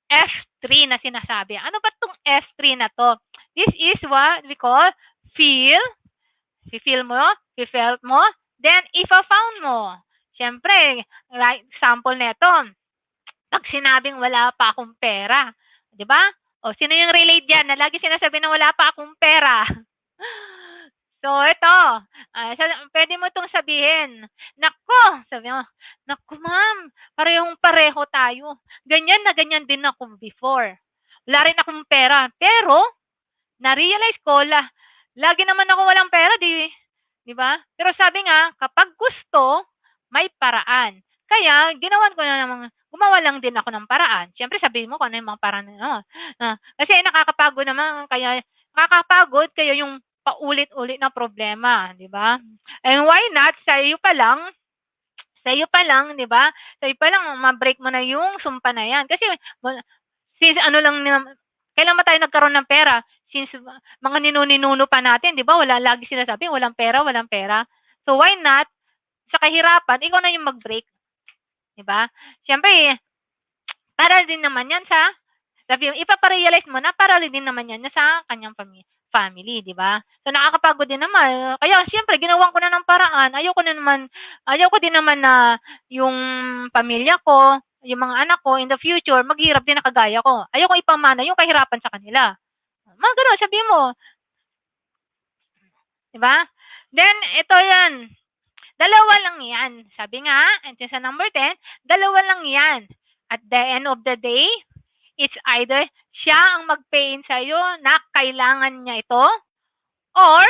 F3 na sinasabi. Ano ba itong F3 na to? This is what we call feel mo, felt mo, then ipa-found mo. Siyempre, like example nito, pag sinabing wala pa akong pera, di ba? O, sino yung relate dyan na lagi sinasabi na wala pa akong pera? So, ito, pwede mo itong sabihin, nako, sabi mo, nako ma'am, pareho tayo. Ganyan na ganyan din ako before. Wala rin akong pera, pero, na-realize ko, lagi naman ako walang pera, di ba? Pero sabi nga, kapag gusto, may paraan. Kaya, gumawa lang din ako ng paraan. Siyempre, sabihin mo kung ano yung mga paraan. Kasi nakakapagod naman, kaya yung paulit-ulit na problema, di ba? And why not, sa iyo pa lang, di ba? Sa iyo pa lang, ma-break mo na yung sumpa na yan. Kasi, kailan ba tayo nagkaroon ng pera? since mga ninuno pa natin, 'di ba? Wala lagi sila sabi, walang pera, walang pera. So why not sa kahirapan, ikaw na yung mag-break, 'di ba? Siyempre, para din naman 'yan sa sabi yung ipapa-realize mo na para din naman 'yan sa kanyang family, 'di ba? So nakakapagod din naman. Kaya siyempre ginawan ko na ng paraan. Ayaw ko din naman na yung pamilya ko, yung mga anak ko in the future maghirap din na kagaya ko. Ayaw ko ipamana yung kahirapan sa kanila. Mga ganun, sabi mo, 'di ba? Then ito 'yan. Dalawa lang 'yan. Sabi nga, ito sa number 10, dalawa lang 'yan. At the end of the day, it's either siya ang mag-pain sa'yo na kailangan niya ito, or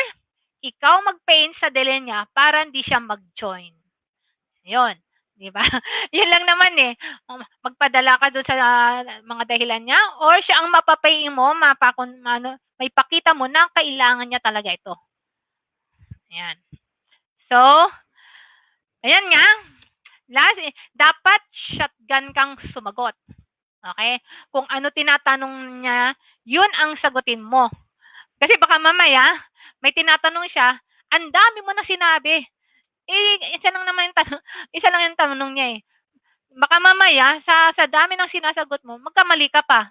ikaw mag-pain sa dele niya para hindi siya mag-join. Yun. Di ba? Yun lang naman eh. Magpadala ka doon sa mga dahilan niya, or siya ang mapapay mo, may pakita mo na kailangan niya talaga ito. Ayan. So, ayan nga. Last, dapat shotgun kang sumagot. Okay? Kung ano tinatanong niya, yun ang sagutin mo. Kasi baka mamaya, may tinatanong siya, ang dami mo na sinabi. Isa lang yung tanong niya eh. Baka mamaya, sa dami ng sinasagot mo, magkamali ka pa.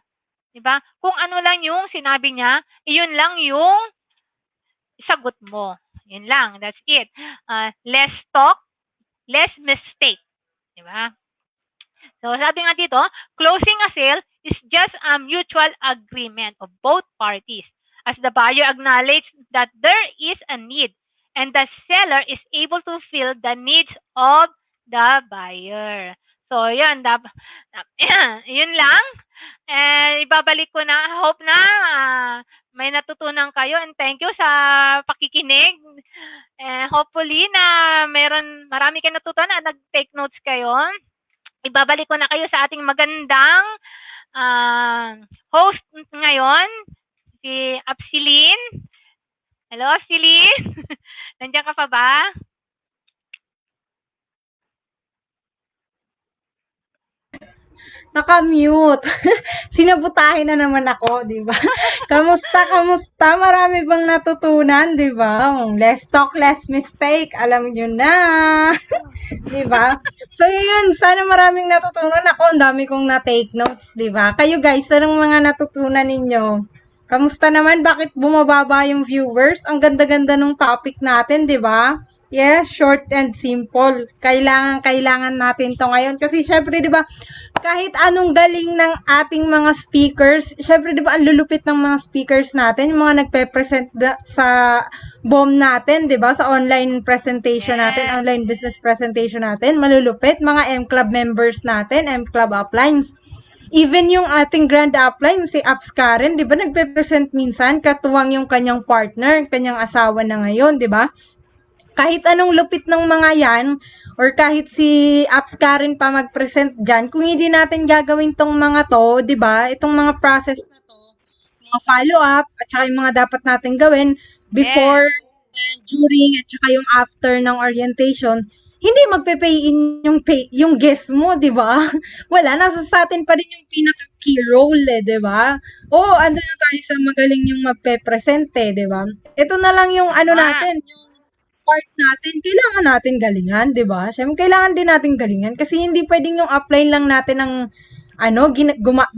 Diba? Kung ano lang yung sinabi niya, yun lang yung sagot mo. Yun lang. That's it. Less talk, less mistake. Diba? So, sabi nga dito, closing a sale is just a mutual agreement of both parties as the buyer acknowledges that there is a need and the seller is able to fill the needs of the buyer. So, yun. Yun lang. Ibabalik ko na. Hope na may natutunan kayo, and thank you sa pakikinig. Hopefully na marami kayo natutunan at nag-take notes kayo. Ibabalik ko na kayo sa ating magandang host ngayon, si Apsilin. Hello, Apsilin. Nandiyan ka pa ba? Naka-mute. Sinabutahin na naman ako, di ba? Kamusta? Marami bang natutunan, di ba? Less talk, less mistake. Alam nyo na. Di ba? So, yun. Sana maraming natutunan ako. Ang dami kong na-take notes, di ba? Kayo guys, anong mga natutunan ninyo? Kamusta naman? Bakit bumababa yung viewers? Ang ganda-ganda ng topic natin, di ba? Yes, short and simple. Kailangan natin to ngayon. Kasi syempre, di ba, kahit anong galing ng ating mga speakers, syempre, di ba, ang lulupit ng mga speakers natin, yung mga nagpe-present sa BOM natin, di ba, sa online presentation natin, online business presentation natin, malulupit, mga M-Club members natin, M-Club uplines. Even yung ating grand upline, si Apps Karen, di ba, nagpe-present minsan, katuwang yung kanyang partner, kanyang asawa na ngayon, di ba? Kahit anong lupit ng mga yan, or kahit si Apps Karen pa mag-present dyan, kung hindi natin gagawin tong mga to, di ba, itong mga process na to, mga follow-up, at saka yung mga dapat natin gawin before, during, at saka yung after ng orientation, hindi magpe-pay-in yung guest mo, di ba? Wala, nasa sa atin pa rin yung pinaka-key role, di ba? O, ano na tayo sa magaling yung magpe-present, di ba? Ito na lang yung ano natin, yung part natin, kailangan natin galingan, di ba? Siyempre, kailangan din natin galingan kasi hindi pwedeng yung upline lang natin ng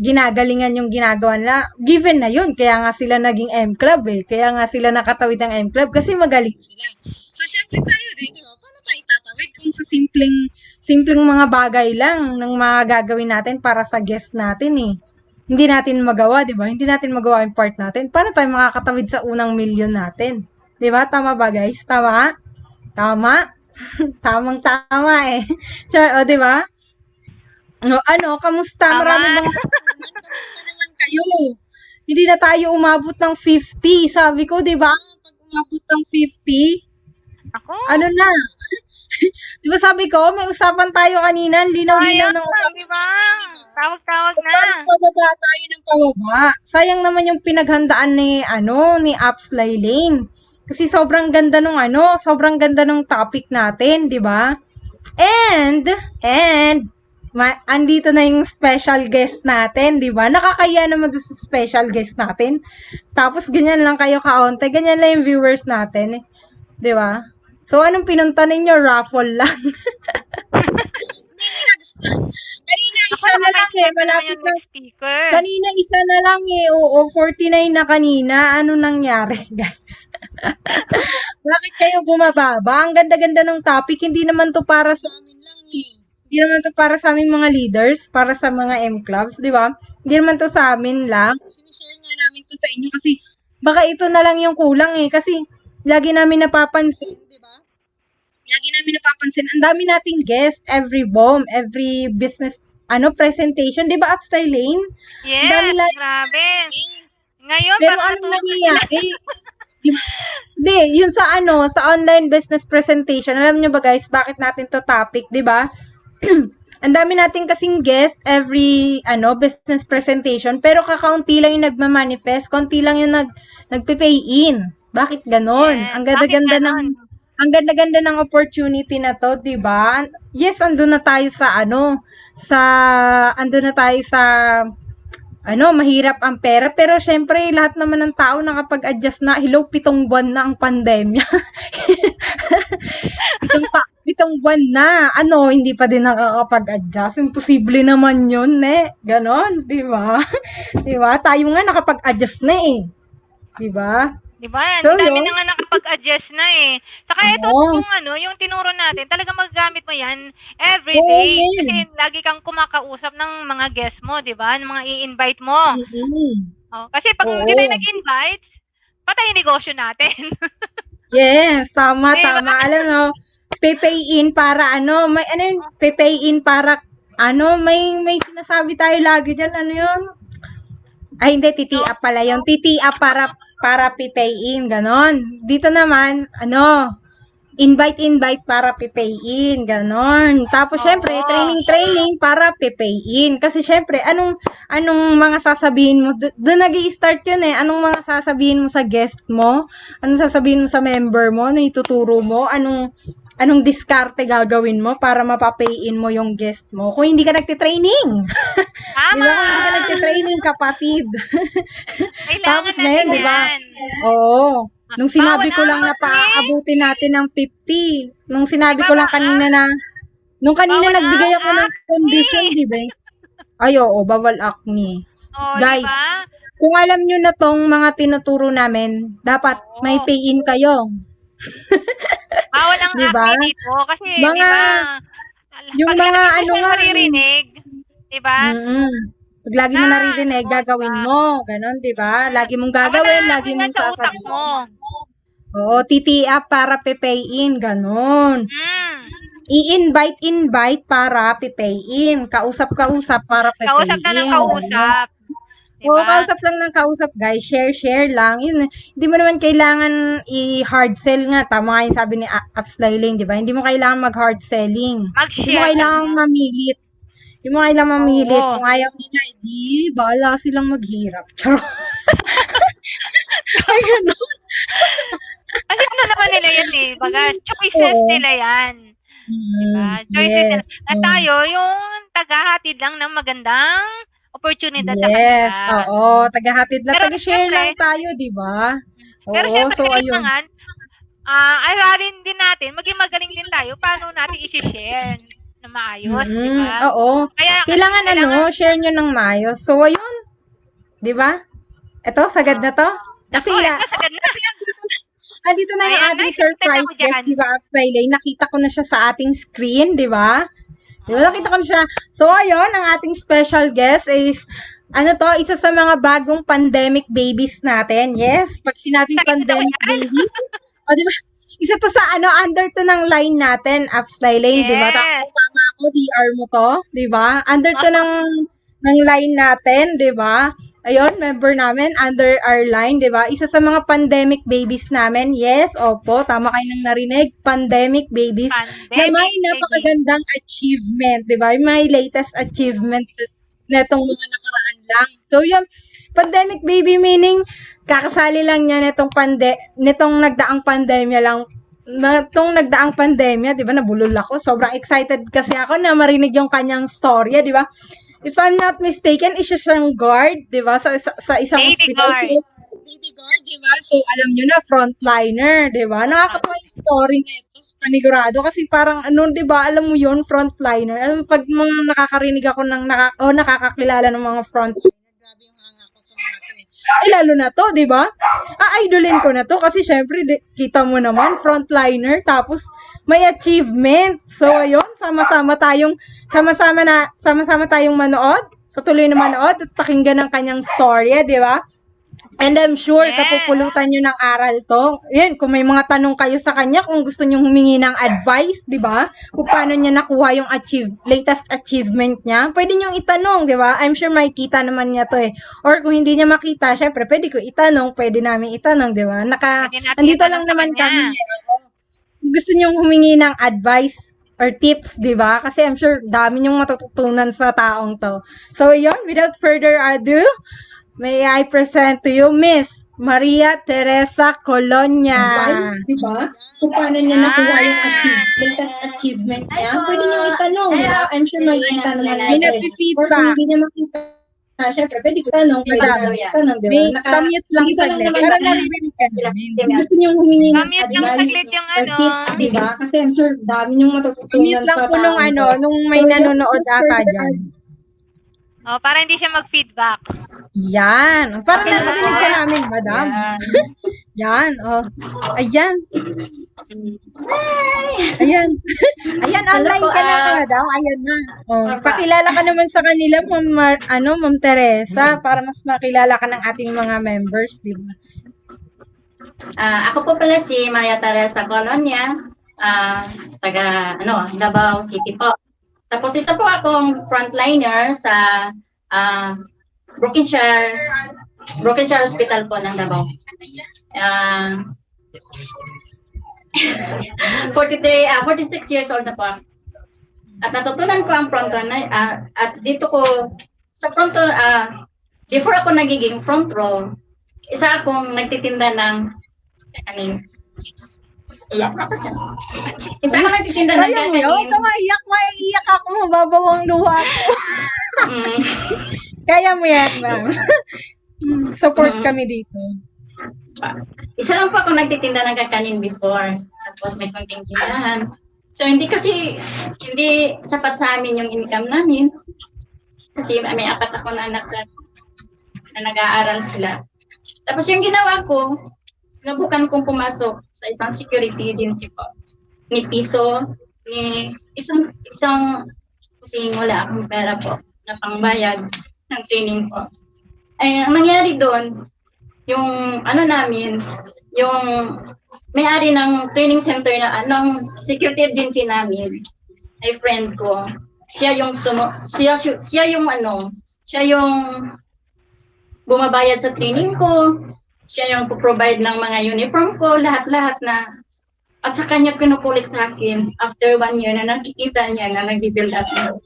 ginagalingan yung ginagawa nila. Given na yun, kaya nga sila naging M-Club eh. Kaya nga sila nakatawid ng M-Club kasi magaling sila. So, syempre tayo din, di ba? Paano tayo tatawid kung sa simpleng mga bagay lang ng mga gagawin natin para sa guest natin eh. Hindi natin magawa, di ba? Hindi natin magawa yung part natin. Paano tayo makakatawid sa unang milyon natin? Di ba? Tama ba, guys? Tama? Tamang-tama eh. Sure, di ba? Kamusta? Tama. Marami bang natutunan? Kamusta naman kayo? Hindi na tayo umabot ng 50. Sabi ko, di ba? Pag umabot ng 50, Ako? ano na? Di ba sabi ko, may usapan tayo kanina, linaw-linaw ng usapan. Di ba? Tawag na. Parang pababa tayo ng pababa. Sayang naman yung pinaghandaan ni Apps Laylane. Kasi sobrang ganda nung topic natin, di ba? And andito na yung special guest natin, di ba? Nakakaya naman doon sa special guest natin. Tapos, ganyan lang kayo kaonte. Ganyan lang yung viewers natin. Di ba? So, anong pinunta ninyo? Raffle lang. Hindi nyo nagustuhan. Kanina Ako isa na lang eh. naman Malapit yung na. next speaker. Kanina isa na lang eh. Oo, 49 na kanina. Ano nangyari, guys? Bakit kayo bumababa? Ang ganda-ganda ng topic. Hindi naman to para sa amin lang eh. Hindi naman to para sa aming mga leaders, para sa mga M-clubs, di ba? Hindi naman to sa amin lang. Sinishare nga namin to sa inyo kasi baka ito na lang yung kulang eh. Kasi lagi namin napapansin, di ba? Lagi namin napapansin, ang dami nating guest, every BOM, every business presentation, di ba, Upstyle Lane? Yes, Dami lang grabe. Ngayon, pero parang anong nangyayari? Di ba? Hindi, yun sa sa online business presentation, alam nyo ba guys, bakit natin to topic, di ba? Ang dami natin kasing guest every business presentation, pero kakaunti lang yung nagma-manifest, konti lang yung nagpe-pay in. Bakit ganon? Yes, Ang ganda-ganda bakit ng ganon? ang ganda-ganda ng opportunity na to, 'di ba? Yes, andun na tayo sa andun na tayo sa mahirap ang pera, pero syempre lahat naman ng tao nakapag-adjust na. Hello, 7 buwan na ang pandemya. 7 buwan na. Hindi pa din nakakapag-adjust. Imposible naman 'yun, Ganon, 'di ba? 'Di ba? Tayo nga nakapag-adjust na eh. 'Di ba? Diba? So, Ang dami yun. na nga nakapag-adjust na eh. Saka ito, Oo. yung tinuro natin, talaga magagamit mo yan every Oo, day. yes. Kasi lagi kang kumakausap ng mga guests mo, di ba? Ng mga i-invite mo. Mm-mm. Oh, kasi pag Oo. hindi tayo nag-invite, patay yung negosyo natin. Yes, tama, Diba? tama. Alam mo, pay in para pay in para may sinasabi tayo lagi dyan, yun? Ay, hindi, TT-up pala yun. TT-up para pay in, ganon. Dito naman, invite para pay in, ganon. Tapos, syempre, Oo. training para pay in. Kasi, syempre, anong mga sasabihin mo? Doon nag-i-start yun eh. Anong mga sasabihin mo sa guest mo? Anong sasabihin mo sa member mo? Ano ituturo mo? Anong diskarte gagawin mo para mapapay-in mo yung guest mo? Kung hindi ka nagtitraining. Tama! Di ba? Kung hindi ka nagtitraining, kapatid. Kailangan Tapos natin ngayon, di ba? yan. Oo. Nung sinabi ko Bawal lang na awat, paabutin natin ng 50. Nung sinabi ko Diba, lang kanina na, nung kanina Bawal nagbigay ako ng acne. condition, di ba? Ay, oo, bawal acne. Oh, Guys, diba? kung alam nyo na tong mga tinuturo namin, dapat Oo. may pay-in kayo. Bawal ang Diba? acne dito. Kasi, Mga- diba? yung pag mga lagi mo nga, maririnig, diba? Pag lagi mo Na, naririnig, gagawin diba? mo. Ganon, di ba? Lagi mong Bawal gagawin, na lagi acne mong sa utak sasabihin. mo. Oo, TT-up para pay-in, ganon. I-invite para pay-in. Kausap para pay-in. Kausap na ng kausap. Oo, Diba? kausap lang ng kausap, guys. Share lang. Yun, hindi mo naman kailangan i-hard sell nga. Tama nga yung sabi ni Upstyle Lane, di ba? Hindi mo kailangan mag-hard selling. Hindi mo Mag-share. kailangan mamilit. Hindi mo kailangan mamilit. Oo. Kung ayaw nila, bahala silang maghirap. Charot. Ay, ganun. Kasi ano naman nila yan eh. Baga, choices Oo. nila yan. Diba? Choices nila. At tayo, yung tagahatid lang ng magandang oportunidad sa Yes, kanila. oo. Tagahatid lang. Pero Taga-share syempre- lang tayo, di ba? Pero Oo, syempre, so ayun. kailangan, aralin din natin, maging magaling din tayo, paano natin isi-share na maayos, di ba? Oo. Kaya, Kailangan share nyo ng maayos. So, ayun. Di ba? Ito, sagad na to. Kasi andito na yung Ayan, ating nice surprise content ako dyan. guest, di ba, Upstyle Lane? Nakita ko na siya sa ating screen, di ba? Di ba, nakita ko na siya. So, ayun, ang ating special guest is, isa sa mga bagong pandemic babies natin. Yes, pag sinabing pandemic babies, di ba? Isa to sa under to ng line natin, Upstyle Lane, di ba? Yes. Tama ako, DR mo to, di ba? Under to ng line natin, di ba? Ayun, member namin, under our line, di ba? Isa sa mga pandemic babies namin. Yes, opo, tama kayo nang narinig. Pandemic babies. Na may napakagandang achievement, di ba? May latest achievement netong mga nakaraan lang. So, yung pandemic baby meaning, kakasali lang niya nitong nagdaang pandemya lang tong nagdaang pandemya, 'di ba, nabulol ako. Sobrang excited kasi ako na marinig yung kanyang storya, 'di ba? If I'm not mistaken, isa siyang guard, 'di ba, sa isang Lady hospital. guard. So, lady guard, 'di ba? So, alam niyo na, frontliner, 'di ba? Nakakatawa yung story niya. Tapos panigurado kasi parang ano, 'di ba? Alam mo 'yun, frontliner. Alam mo, pag mga nakakarinig ako ng nakakakilala ng mga frontliner, grabe yung hanga ko sa mga to. Eh, lalo na to, 'di ba? Idolin ko na to kasi syempre kita mo naman frontliner tapos may achievement. So ayun, sama-sama tayong manood. Patuloy na manood at pakinggan ang kanyang storya, 'di ba? And I'm sure Yes. kapupulutan nyo ng aral to. Yan, kung may mga tanong kayo sa kanya, kung gusto nyo humingi ng advice, di ba? Kung paano niya nakuha yung latest achievement niya, pwede nyo itanong, di ba? I'm sure makikita naman niya to eh. Or kung hindi niya makita, syempre, pwede ko itanong, pwede namin itanong, di ba? Pwede natin Andito itanong lang sa naman kanya. kami eh. Kung gusto nyo humingi ng advice or tips, di ba? Kasi I'm sure dami nyong matututunan sa taong to. So, yun, without further ado, may I present to you Miss Maria Teresa Colonia. Di ba? Kung paano niya nakuha yung latest achievement niya, pwede niyo itanong, di ba? I'm sure makikita naman May natin. Or kung nagpi-feedback. hindi niya makita, syempre, pwede ko tanong, pwede Madam, ko itanong, di ba? May commute lang hindi pa lang saglit. naman Para natin- naririnig ka namin. Kung gusto niyo humingi ng Commute lang advice saglit yung or ano. tips, di ba? Kasi I'm sure dami niyong matututunan Commute lang po nung taong ano, to. nung may So, nanonood without ata further dyan. Oh, para hindi siya mag-feedback. Yan. Para Okay. naririnig ka namin, madam. Yan. Oh. Ayan. Ayan. Ayan, online ka na, madam. Ayan na. Oh, pakilala ka naman sa kanila, Ma'am Teresa, para mas makilala ka ng ating mga members, di ba? Ako po pala si Maria Teresa Colonia, taga Davao City po. Tapos isa po akong frontliner sa Brokenshire Hospital po ng Davao. 46 years old na po. At natutunan ko ang front row at dito ko sa front row, before ako nagiging front row, isa akong nagtitinda ng iyak na ako dyan. Isa ako nagtitinda ng Kaya mo yun? Huwag ka maiiyak ako, mababaw ang luha ko. Mm. Kaya mo yan, ma'am. Support kami dito. Isa lang po ako nagtitinda ng kakanin before. Tapos may konting tindahan. So hindi sapat sa amin yung income namin. Kasi may 4 ako na anak na nag-aaral sila. Tapos yung ginawa ko, sinubukan kong pumasok sa isang security agency po. Ni piso, ni isang kasi wala akong pera po na pangbayad ng training po. Ay, ang nangyari doon, yung yung may-ari ng training center ng security agency namin, ay friend ko. Siya yung bumabayad sa training ko. Siya yung provide ng mga uniform ko, lahat-lahat na. At sa kanya kinukulit sa akin after 1 year na nakikita niya na nag-build up ako.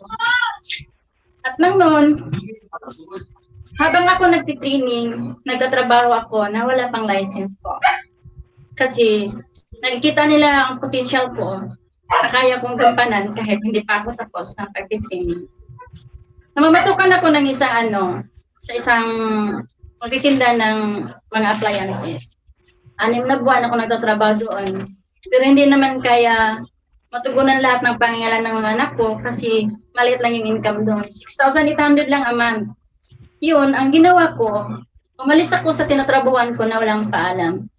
At nang noon, habang ako nagtitraining, nagtatrabaho ako na wala pang license po. Kasi nakikita nila ang potential ko na kaya kong gampanan kahit hindi pa ako tapos ng pagtitraining. Namamasukan ako ng sa isang magtitinda ng mga appliances. 6 na buwan ako nagtatrabaho doon. Pero hindi naman kaya matugunan lahat ng pangangailangan ng mga anak ko kasi maliit lang yung income doon. 6,800 lang a month. Yun, ang ginawa ko, umalis ako sa tinatrabuhan ko na walang paalam.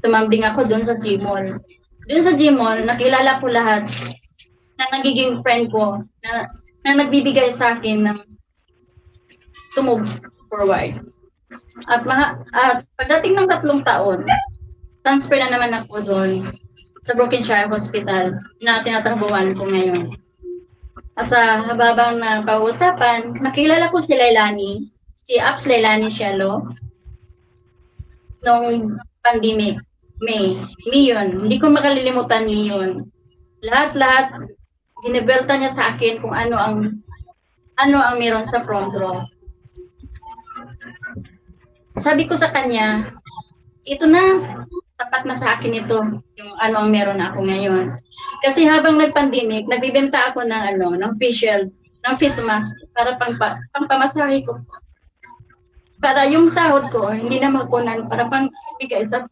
Tumambling ako doon sa Gmall. Doon sa Gmall, nakilala ko lahat na nagiging friend ko na nagbibigay sa akin ng to move forward. At pagdating ng 3 taon, transfer na naman ako doon sa Brokenshire Hospital na tinatrabuhan ko ngayon. At sa habang na pausapan, nakilala ko si Leilani, si Apps Leilani Cielo, noong pandemic, May yun. Hindi ko makalilimutan yun. Lahat, ginibelta niya sa akin kung ano ang meron sa front row. Sabi ko sa kanya, ito na, tapat lahat na sa akin ito, yung ano ang meron ako ngayon. Kasi habang nag-pandemic, nagbibenta ako ng ng facial, ng face mask para pangpamasahe ko. Para yung sahod ko, hindi na makunan para bigay sa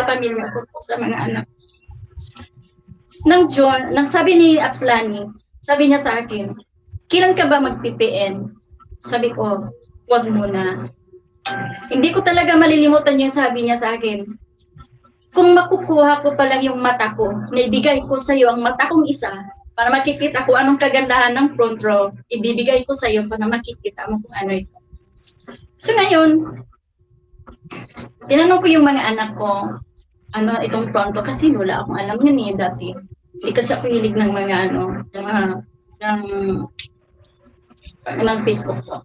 pamilya ko po, sa mga anak. Nang June, nang sabi ni Apslani, sabi niya sa akin, kailan ka ba mag-PPN? Sabi ko, wag muna. Hindi ko talaga malilimutan yung sabi niya sa akin. Kung makukuha ko pa lang yung mata ko, naibigay ko sa iyo ang mata kong isa, para makikita ko anong kagandahan ng front row, ibibigay ko sa iyo para makikita mo kung ano ito. So ngayon, tinanong ko yung mga anak ko, ano itong front row, kasi wala akong alam yun dati. Hindi kasi ako hilig ng mga ng Facebook ko.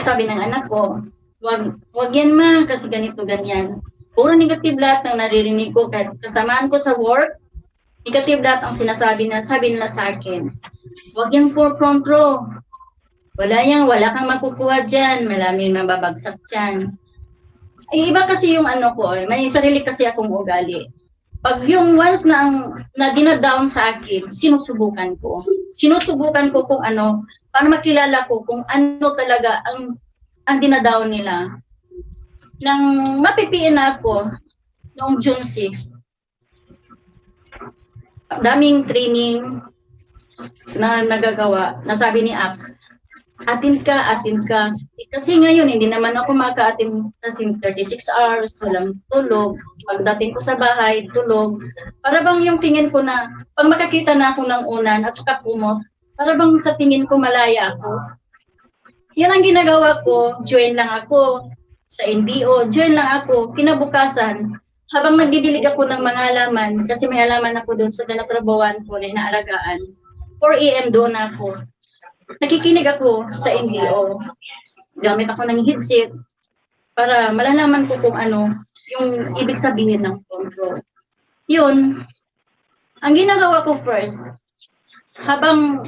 Sabi ng anak ko, wag yan ma, kasi ganito, ganyan. Puro negative lahat ng naririnig ko, kahit kasamaan ko sa work, negative lahat ang sabi nila sa akin. Wag yan for front row. Wala kang makukuha dyan, maraming mababagsak dyan. Iba kasi yung ano ko, may sarili kasi akong ugali. Pag yung once na dinadown sa akin, sinusubukan ko. Sinusubukan ko kung ano, para makilala ko kung ano talaga ang dinadown nila. Nang mapipiin ako noong June 6, daming training na nagagawa, nasabi ni Apps, atin ka. Kasi ngayon, hindi naman ako maka-atin kasi 36 hours, walang tulog. Pagdating ko sa bahay, tulog. Para bang yung tingin ko na, pag makakita na ako ng unan at saka kumot, para bang sa tingin ko malaya ako. Yan ang ginagawa ko, join lang ako sa NDO, join lang ako, kinabukasan, habang nagdidilig ako ng mga halaman, kasi may halaman ako doon sa ganatrabawan ko na inaalagaan, 4 AM doon ako. Nakikinig ako sa NDO. Gamit ako ng headset para malalaman ko kung ano yung ibig sabihin ng control. Yun, ang ginagawa ko first, habang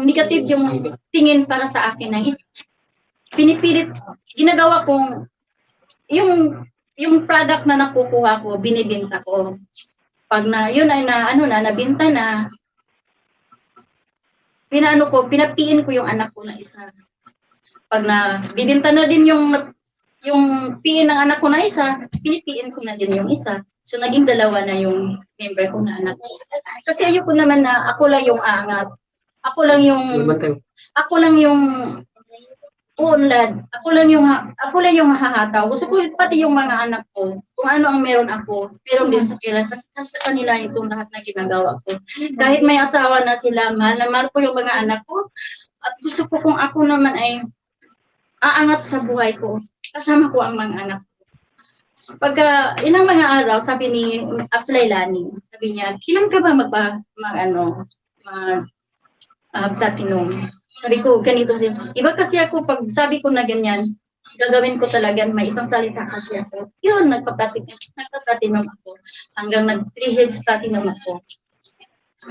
negative yung tingin para sa akin na pinipilit, ginagawa kong yung product na nakukuha ko, binibenta ko. Pag yun ay nabenta na, pinapiin ko yung anak ko na isa. Pag bibenta na din yung piin ng anak ko na isa, pinipiin ko na din yung isa. So, naging dalawa na yung member ko na anak. Kasi ayoko naman na ako lang yung aangat. Ako lang yung uunlad. Ako lang yung hahataw. Gusto ko pati yung mga anak ko, kung ano ang meron ako, meron din sa kanila. Kasi sa kanila itong lahat na ginagawa ko. Kahit may asawa na sila, mahal ko yung mga anak ko. At gusto ko kung ako naman ay aangat sa buhay ko, kasama ko ang mga anak ko. Pagka ilang mga araw, sabi ni Apsulaylani, sabi niya, kailan ka ba platinum? Sabi ko, ganito sis. Iba kasi ako, pag sabi ko na ganyan, gagawin ko talaga, may isang salita kasi ako. Yun, nagpa-platinum ako. Hanggang nag-3 heads platinum ako.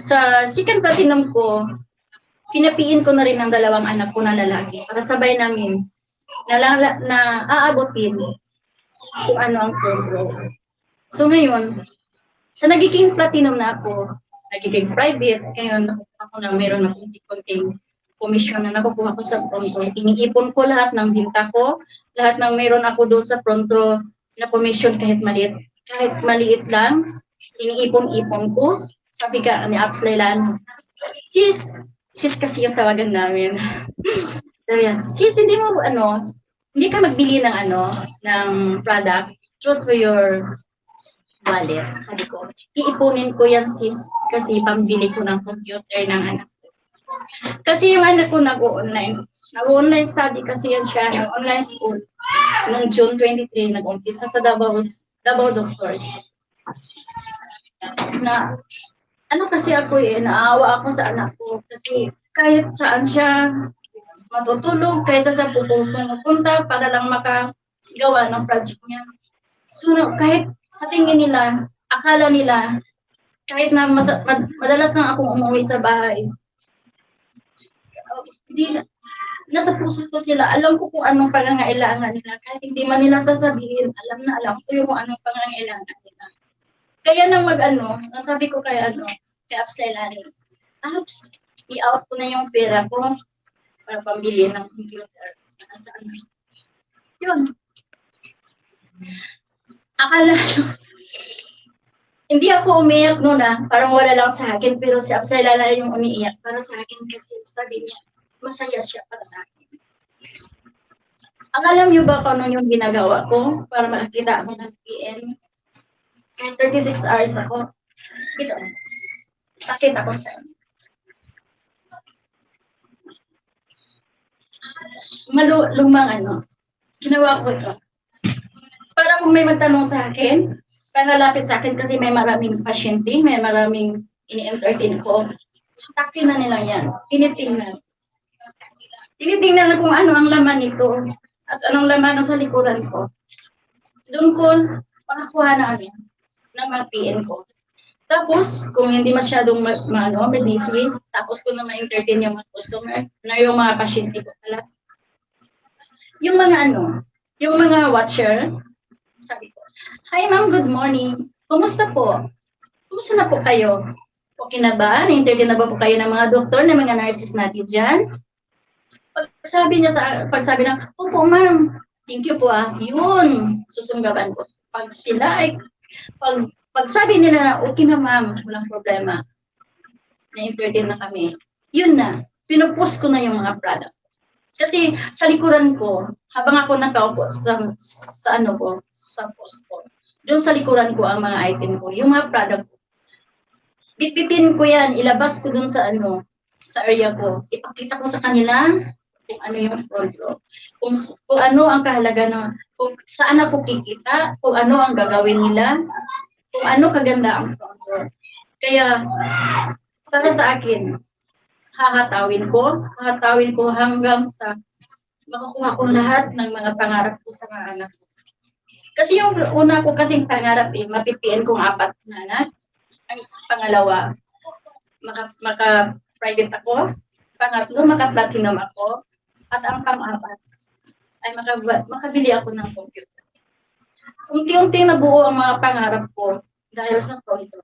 Sa second platinum ko, pinapiin ko na rin ang dalawang anak ko na lalaki para sabay namin na aabotin kung ano ang program. So ngayon, sa nagiging platinum na ako, nagiging private, ngayon ako na meron na konting commission na nakukuha ko sa front row. Iniipon ko lahat ng binta ko, lahat ng meron ako doon sa front row na commission kahit maliit lang, iniipon-ipon ko. Sabi ka ni Apslaylan, sis kasi yung tawagan namin. So yan, sis, hindi ka magbili ng ng product through to your wallet. Sabi ko, iipunin ko yan sis, kasi pambili ko ng computer ng anak ko. Kasi yung anak ko nag-online study kasi yan siya, online school. Noong June 23, nag-umpisa sa Davao Doctors. Kasi ako naawa ako sa anak ko kasi kahit saan siya matutulog, kahit sa pupunta para lang makagawa ng project niya. So, kahit sa tingin nila, akala nila, kahit na madalas lang akong umuwi sa bahay, nasa puso ko sila. Alam ko kung anong pangangailangan nila. Kahit hindi man nila sasabihin, alam na alam ko yung anong pangangailangan nila. Kaya nang nasabi ko kay kay Abs Lailani, Abs, i-out ko na yung pera ko para pambili ng computer. Yun. Akala hindi ako umiyak noon parang wala lang sa akin, pero si Abs Lailani yung umiiyak para sa akin kasi sabi niya, masaya siya para sa akin. Ang alam niyo ba kung ano yung ginagawa ko para makakita ako ng PN? Kahit 36 hours ako. Ito. Pakita ko sa inyo. Lumang ginawa ko ito. Para kung may magtanong sa akin, para lapit sa akin kasi may maraming pasyente, may maraming ini-entertain ko. Takin na nila yan. Tinitingnan na kung ano ang laman nito at anong laman sa likuran ko. Doon ko pakakuha na ng mga PN ko. Tapos, kung hindi masyadong may busy, tapos ko na ma-entertain yung mga customer, na yung mga pasyente ko pala. Yung mga watcher, sabi ko, "Hi ma'am, good morning. Kumusta po? Kumusta na po kayo? Okay na ba? Na-entertain na ba po kayo ng mga doktor, ng mga nurses natin dyan?" Pagsabi na, "Opo ma'am, thank you po yun, susunggaban ko. Pagsabi nila na, "Okay na ma'am, walang problema. Na-entertain na kami." Yun na, pinupost ko na yung mga product. Kasi sa likuran ko, habang ako nakaupo sa post ko, doon sa likuran ko ang mga item ko, yung mga product ko. Bitbitin ko yan, ilabas ko doon sa area ko. Ipakita ko sa kanila kung ano yung front row. Kung ano ang kahalaga kung saan ako kikita, kung ano ang gagawin nila, kung ano kaganda ang front row. Kaya, para sa akin, hahatawin ko hanggang sa makukuha ko lahat ng mga pangarap ko sa mga anak ko. Kasi yung una ko kasing pangarap mapipian kong 4 na anak. Ang pangalawa, maka-private ako. Pangatlo, maka-platinum ako. At ang pang-4 ay makabili ako ng computer. Unti-unti nabuo ang mga pangarap ko dahil sa front row.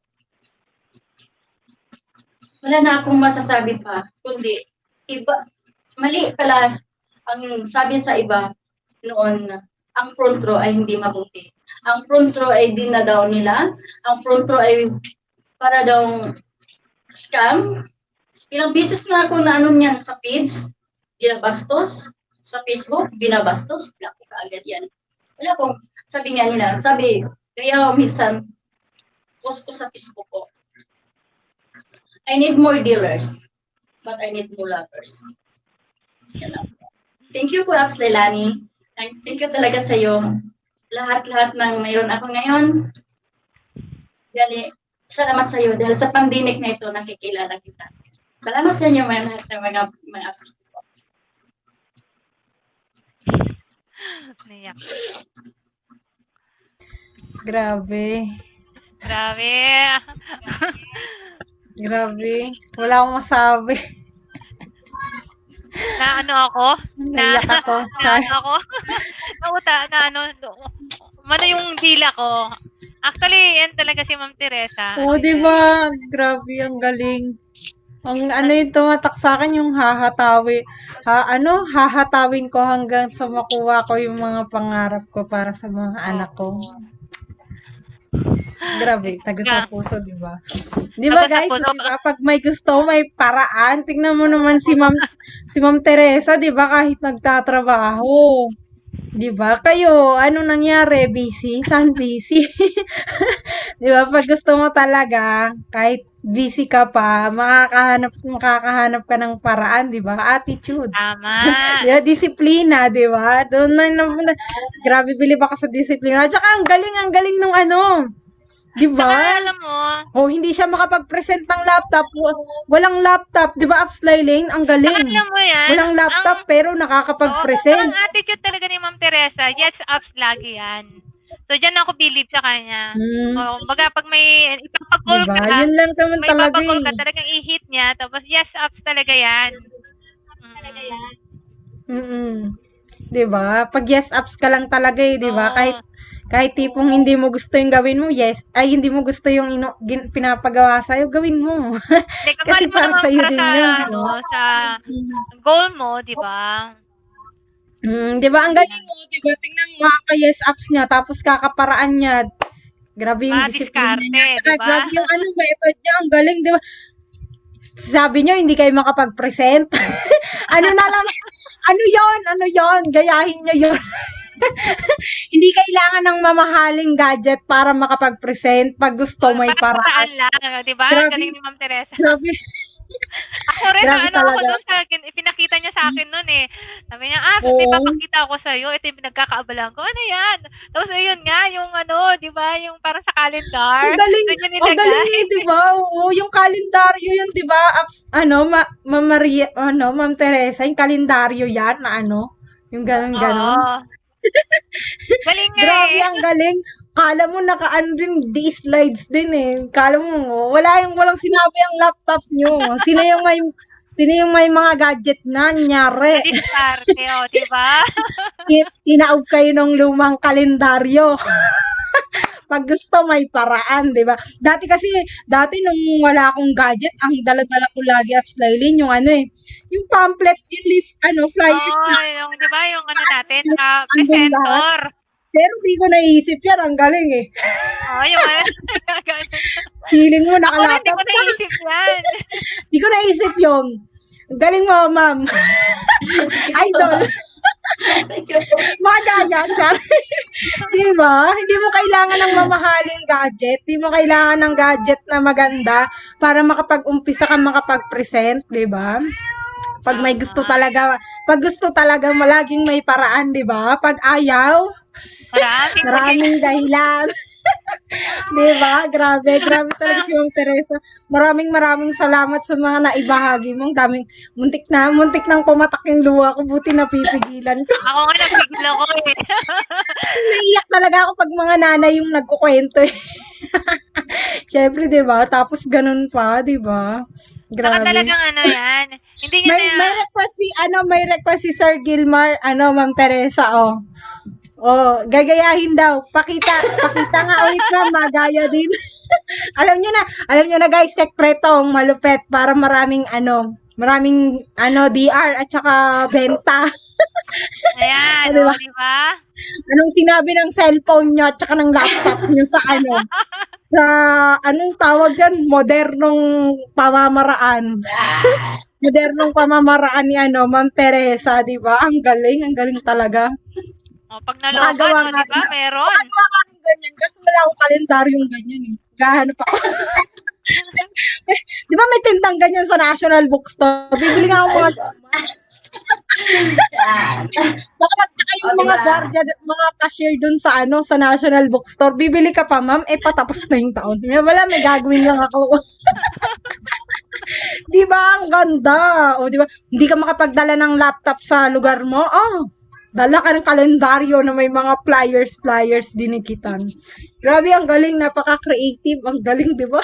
Wala na akong masasabi pa, kundi mali pala ang sabi sa iba noon, ang front row ay hindi mabuti. Ang front row ay dinadaw nila. Ang front row ay para daw scam. Ilang beses na ako na niyan sa page, binabastos. Sa Facebook, binabastos. Wala ko kaagad yan. Wala ko. Sabi nga nila, kaya minsan, post ko sa Facebook ko, I need more dealers, but I need more lovers. Yan lang. Thank you po, Abs Lailani. Thank you talaga sa iyo. Lahat-lahat ng mayroon ako ngayon. Salamat sa iyo dahil sa pandemic na ito nakikilala kita. Salamat sa inyo mga Abs. Naiyak. Grabe. Grabe. Wala akong masabi. Na ako? Naiyak ako. Char. Mano yung dila ko. Actually, yan talaga si Ma'am Teresa. Oo, diba? Grabe, ang galing. Ang yung tumatak sa akin, yung hahatawin ko hanggang sa makuha ko yung mga pangarap ko para sa mga anak ko. Grabe, taga sa puso, di ba? Di ba guys, di ba, pag may gusto, may paraan. Tingnan mo naman si Ma'am Teresa, di ba, kahit nagtatrabaho. Di ba? Kayo, ano nangyari? Busy? Saan busy? Di ba? Pag gusto mo talaga, kahit busy ka pa, makakahanap ka ng paraan, di ba? Attitude. Tama. Di ba? Disiplina, di ba? Doon grabe, bilib ako sa disiplina. At saka, ang galing nung di ba? Saka alam mo, hindi siya makapag-present ng laptop. Walang laptop, di ba, Abs Lailani? Ang galing. alam mo yan. Walang laptop, pero nakakapag-present. Ang attitude talaga ni Ma'am Teresa, yes, ups lagi yan. So, dyan ako believe sa kanya. Baga, pag may ipapag-call Diba? ka, Yun lang naman may talaga ipapag-call ka, eh. talagang i-hit niya. Tapos, yes, ups talaga yan. Mm. 'Di ba? Pag yes ups ka lang talaga eh, 'di ba? Oo. Kahit tipong hindi mo gusto yung gawin mo, hindi mo gusto yung pinapagawa sa'yo, gawin mo. Hindi, Kasi gagawin mo para naman sa'yo para din sa yun, 'di ano, ba? sa goal mo, 'di ba? 'Di ba ang galing mo, 'di ba? Tingnan mo kaka-yes ups niya tapos kakaparaan niya. Grabe yung disiplina Madiskarte, niya. 'di Tsaka ba? grabe yung method niya, ang galing, 'di ba? Sabi niyo hindi kayo makapag-present. Ano na lang, ano yon, gayahin niyo yon. Hindi kailangan ng mamahaling gadget para makapag-present. Pag gusto may Parang paraan. paraan lang, 'di ba? Ang Grabe, galing ni Ma'am Teresa. grabe, Ako rin, grabe ano ako talaga. doon sa akin, ipinakita niya sa akin noon eh. Sabi niya, may Oo. papakita ako sa iyo. Ito yung pinagkakaabalan ko. Ano yan? Tapos ayun nga, yung ano, 'di ba? Yung parang sa calendar. Doon yung Ang galing nilagay. eh, 'di ba? Oo, yung kalendaryo yun, 'di ba? Ma'am Maria, Ma'am Teresa, yung kalendaryo yan na yung ganon. Oo. Galing nga Grabe, eh. ang galing. Kala mo naka-ano din, D-slides din eh. Kala mo, walang sinabi ang laptop nyo. Sino yung may mga gadget na, nyari. Madiskarte, oh, 'di ba? Tinaob kayo ng lumang kalendaryo. Pag gusto, may paraan, di ba? Dati nung wala akong gadget, ang dala-dala ko lagi upslyling, yung pamphlet, yung flyers Oo, na, yung 'di ba yung ano natin, andun lahat. presenter. Pero di ko naisip yan, ang galing eh. Oo, yung ano, ganun. Feeling mo Ako rin, di nakalatag ko naisip yan. Di ko naisip yun. Ang galing mo, ma'am. Idol. Magaya, char. Di ba? Hindi mo kailangan ng mamahaling gadget. Di mo kailangan ng gadget na maganda para makapag-umpisa ka makapag-present, di ba? Pag gusto talaga laging may paraan, di ba? Pag ayaw, maraming dahilan. Di ba? Grabe talaga si Ma'am Teresa. Maraming salamat sa mga naibahagi mo. Ang daming muntik nang pumatak yung luha ko, buti napipigilan ko. Ako nga nagpigil ako eh. Naiiyak talaga ako pag mga nanay yung nagkukwento eh. Syempre, 'di ba? Tapos ganun pa, 'di ba? Saka Grabe. talagang ano yan. Hindi niya May request si Sir Gilmar, Ma'am Teresa, oh. Oh, gagayahin daw. Pakita nga ulit, ma'am, magaya din. alam niyo na guys, sekretong malupet para maraming DR at saka benta. Ayan, Diba? di ba? Anong sinabi ng cellphone niyo at saka ng laptop niyo sa anong tawag diyan, modernong pamamaraan. Modernong pamamaraan ni Ma'am Teresa, 'di ba? Ang galing talaga. O, pag naloban, di ba? Meron. Makagawa ka ng ganyan kasi wala akong kalendaryong ganyan eh. Gahanap ako. Di ba may tindang ganyan sa National Bookstore? Bibili nga ako baka magtaka yung mga guardia, mga cashier dun sa sa National Bookstore. Bibili ka pa, ma'am, patapos na yung taon. Wala, may gagawin lang ako. Di ba? Ang ganda. O, di ba? Hindi ka makapagdala ng laptop sa lugar mo? Dala ka ng kalendaryo na may mga flyers dinikitan. Grabe, ang galing, napaka-creative. Ang galing, di ba?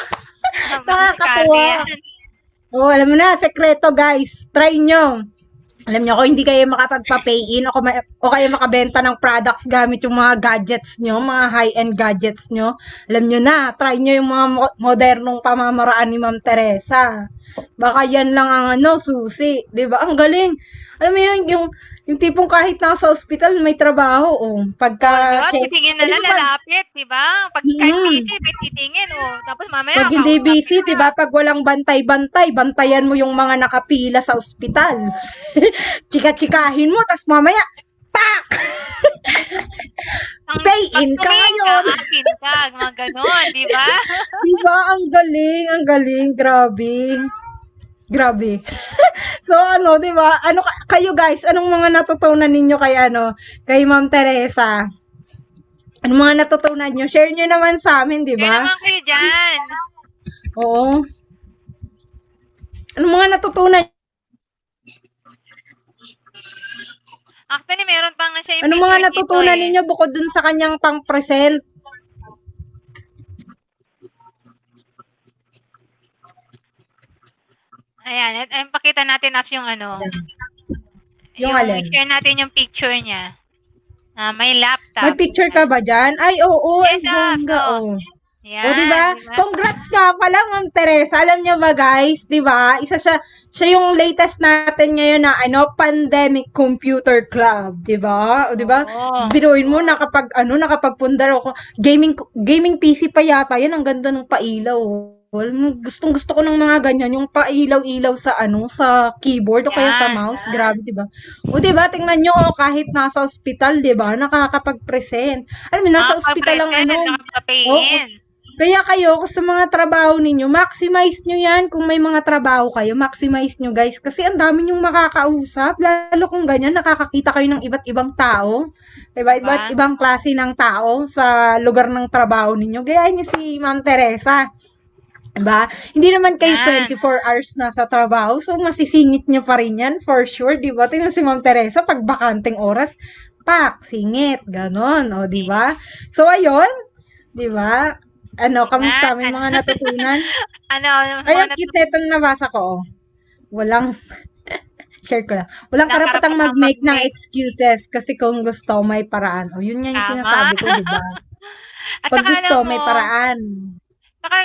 Nakakatuwa. Alam mo na, sekreto guys. Try nyo. Alam nyo, kung hindi kayo makapagpa-pay-in o kayo makabenta ng products gamit yung mga gadgets nyo, mga high-end gadgets nyo, alam nyo na, try nyo yung mga modernong pamamaraan ni Ma'am Teresa. Baka yan lang ang susi. Diba? Ang galing. Alam mo yun, yung tipong kahit nasa ospital, may trabaho. Pagka titingin na lang, lalapit, diba? Pag kahit busy, titingin. Tapos mamaya, pag hindi busy, diba? Pag walang bantay-bantay, bantayan mo yung mga nakapila sa ospital. Chika-chikahin mo, tas mamaya, pak! Pay in ka ngayon. Akin ka, mga ganon, diba? Diba? Ang galing. Grabe. So, diba? Kayo guys, anong mga natutunan ninyo kay Ma'am Teresa? Anong mga natutunan nyo? Share nyo naman sa amin, diba? Share naman kayo dyan. Oo. Anong mga natutunan? Actually, meron pa nga siya yung Anong mga picture natutunan dito, ninyo bukod dun sa kanyang pang-present? Ayan, pakita natin as yung Yung alin? share natin yung picture niya. May laptop. May picture ka ba dyan? Ay, oo. Ay, Yes, bongga, oo. oh. Yan, O, diba? Congrats ka pala, Ma'am Teresa. Alam niyo ba, guys, diba? Siya yung latest natin ngayon na, Pandemic Computer Club, diba? O, diba? Oo. Biruin mo, nakapagpundar ako. Gaming PC pa yata yan. Ang ganda ng pailaw. Gustong-gusto ko ng mga ganyan, yung pailaw-ilaw sa sa keyboard o kaya sa Yan, mouse. Grabe, 'di ba? O 'di ba, tingnan niyo kahit nasa ospital, 'di ba, nakakapag-present. Alam mo, nasa ospital lang Nakapag-present. Kaya kayo sa mga trabaho ninyo, maximize nyo yan. Kung may mga trabaho kayo, maximize nyo, guys. Kasi ang dami nyong makakausap. Lalo kung ganyan, nakakakita kayo ng iba't ibang tao. Diba? Iba't ibang klase ng tao sa lugar ng trabaho ninyo. Gayahin nyo si Ma'am Teresa. Diba? Hindi naman kayo 24 hours na sa trabaho, so masisingit nyo pa rin yan, for sure, diba? Tingnan si Ma'am Teresa, pag bakanting oras, singit, ganon, o diba? So, ayun, diba? Kamusta? May mga natutunan? Ayun, kita itong nabasa ko, Walang, share ko lang. Walang karapatang mag-make ng excuses kasi kung gusto, may paraan. O, yun nga yung sinasabi ko, diba? Pag gusto, may paraan. Saka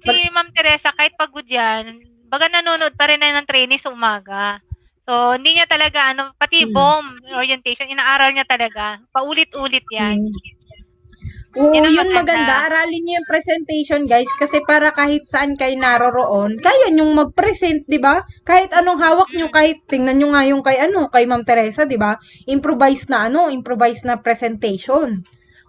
si Ma'am Teresa, kahit pagod yan, baga nanonood pa rin na ng training sa umaga. So, hindi niya talaga, pati BOM orientation, inaaral niya talaga. Paulit-ulit yan. Oo, yun maganda. Aralin niyo yung presentation, guys, kasi para kahit saan kayo naroroon, kaya niyong mag-present, di ba? Kahit anong hawak niyo, kahit tingnan niyo nga yung kay Ma'am Teresa, di ba? Improvise na presentation.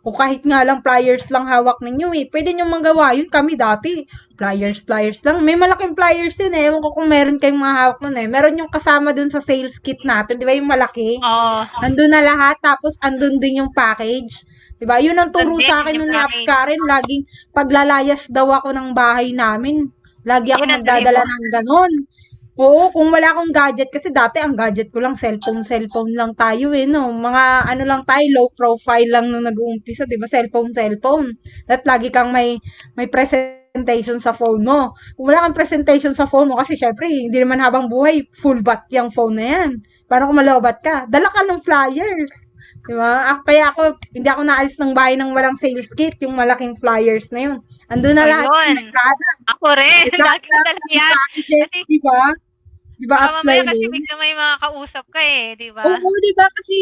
O kahit nga lang flyers lang hawak ninyo pwede nyo magawa yun. Kami dati, flyers lang. May malaking flyers yun Ewan ko kung meron kayong mga hawak nun Meron yung kasama dun sa sales kit natin, di ba yung malaki? Andun na lahat, tapos andun din yung package. Di ba? Yun ang turo sa akin nung ni Apps Karen. Laging paglalayas daw ako ng bahay namin. Lagi ako magdadala ng ganon. Oo, kung wala akong gadget, kasi dati ang gadget ko lang, cellphone lang tayo no? Mga lang tayo, low profile lang nung nag-uumpisa, di ba? Cellphone. At lagi kang may presentation sa phone mo. Kung wala kang presentation sa phone mo, kasi syempre, hindi naman habang buhay, full bat yung phone na yan. Paano kung malobat ka? Dala ka ng flyers. Di ba? Kaya hindi ako naalis ng bahay ng walang sales kit, yung malaking flyers na yun. Andun na lahat yung products. Ako rin. Lagi ko talaga yan. Packages, di ba? Di ba, Apps mamaya kasi bigla may mga kausap ka di ba? Oo, di ba? Kasi,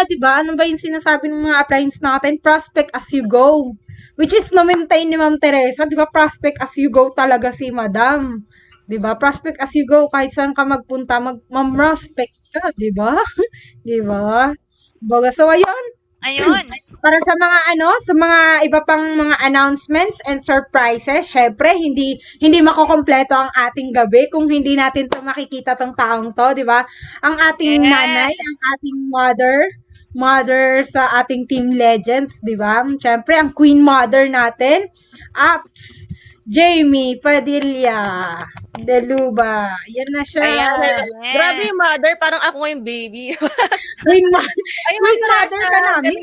di ba? Ano ba yung sinasabi ng mga appliance natin? Prospect as you go. Which is na-maintain ni Ma'am Teresa, di ba? Prospect as you go talaga si Madam. Di ba? Prospect as you go. Kahit saan ka magpunta, mag-prospect ka, di ba? Di ba? So, ayun. Para sa mga sa mga iba pang mga announcements and surprises, syempre hindi makukumpleto ang ating gabi kung hindi natin to makikita tong taong to, di ba? Ang ating nanay, ang ating mother sa ating Team Legends, di ba? Syempre ang queen mother natin, Apps Jamie Padilla Deluba. Yan na siya. Ayan. Grabe yung mother, parang ako yung baby. Queen mother ka namin.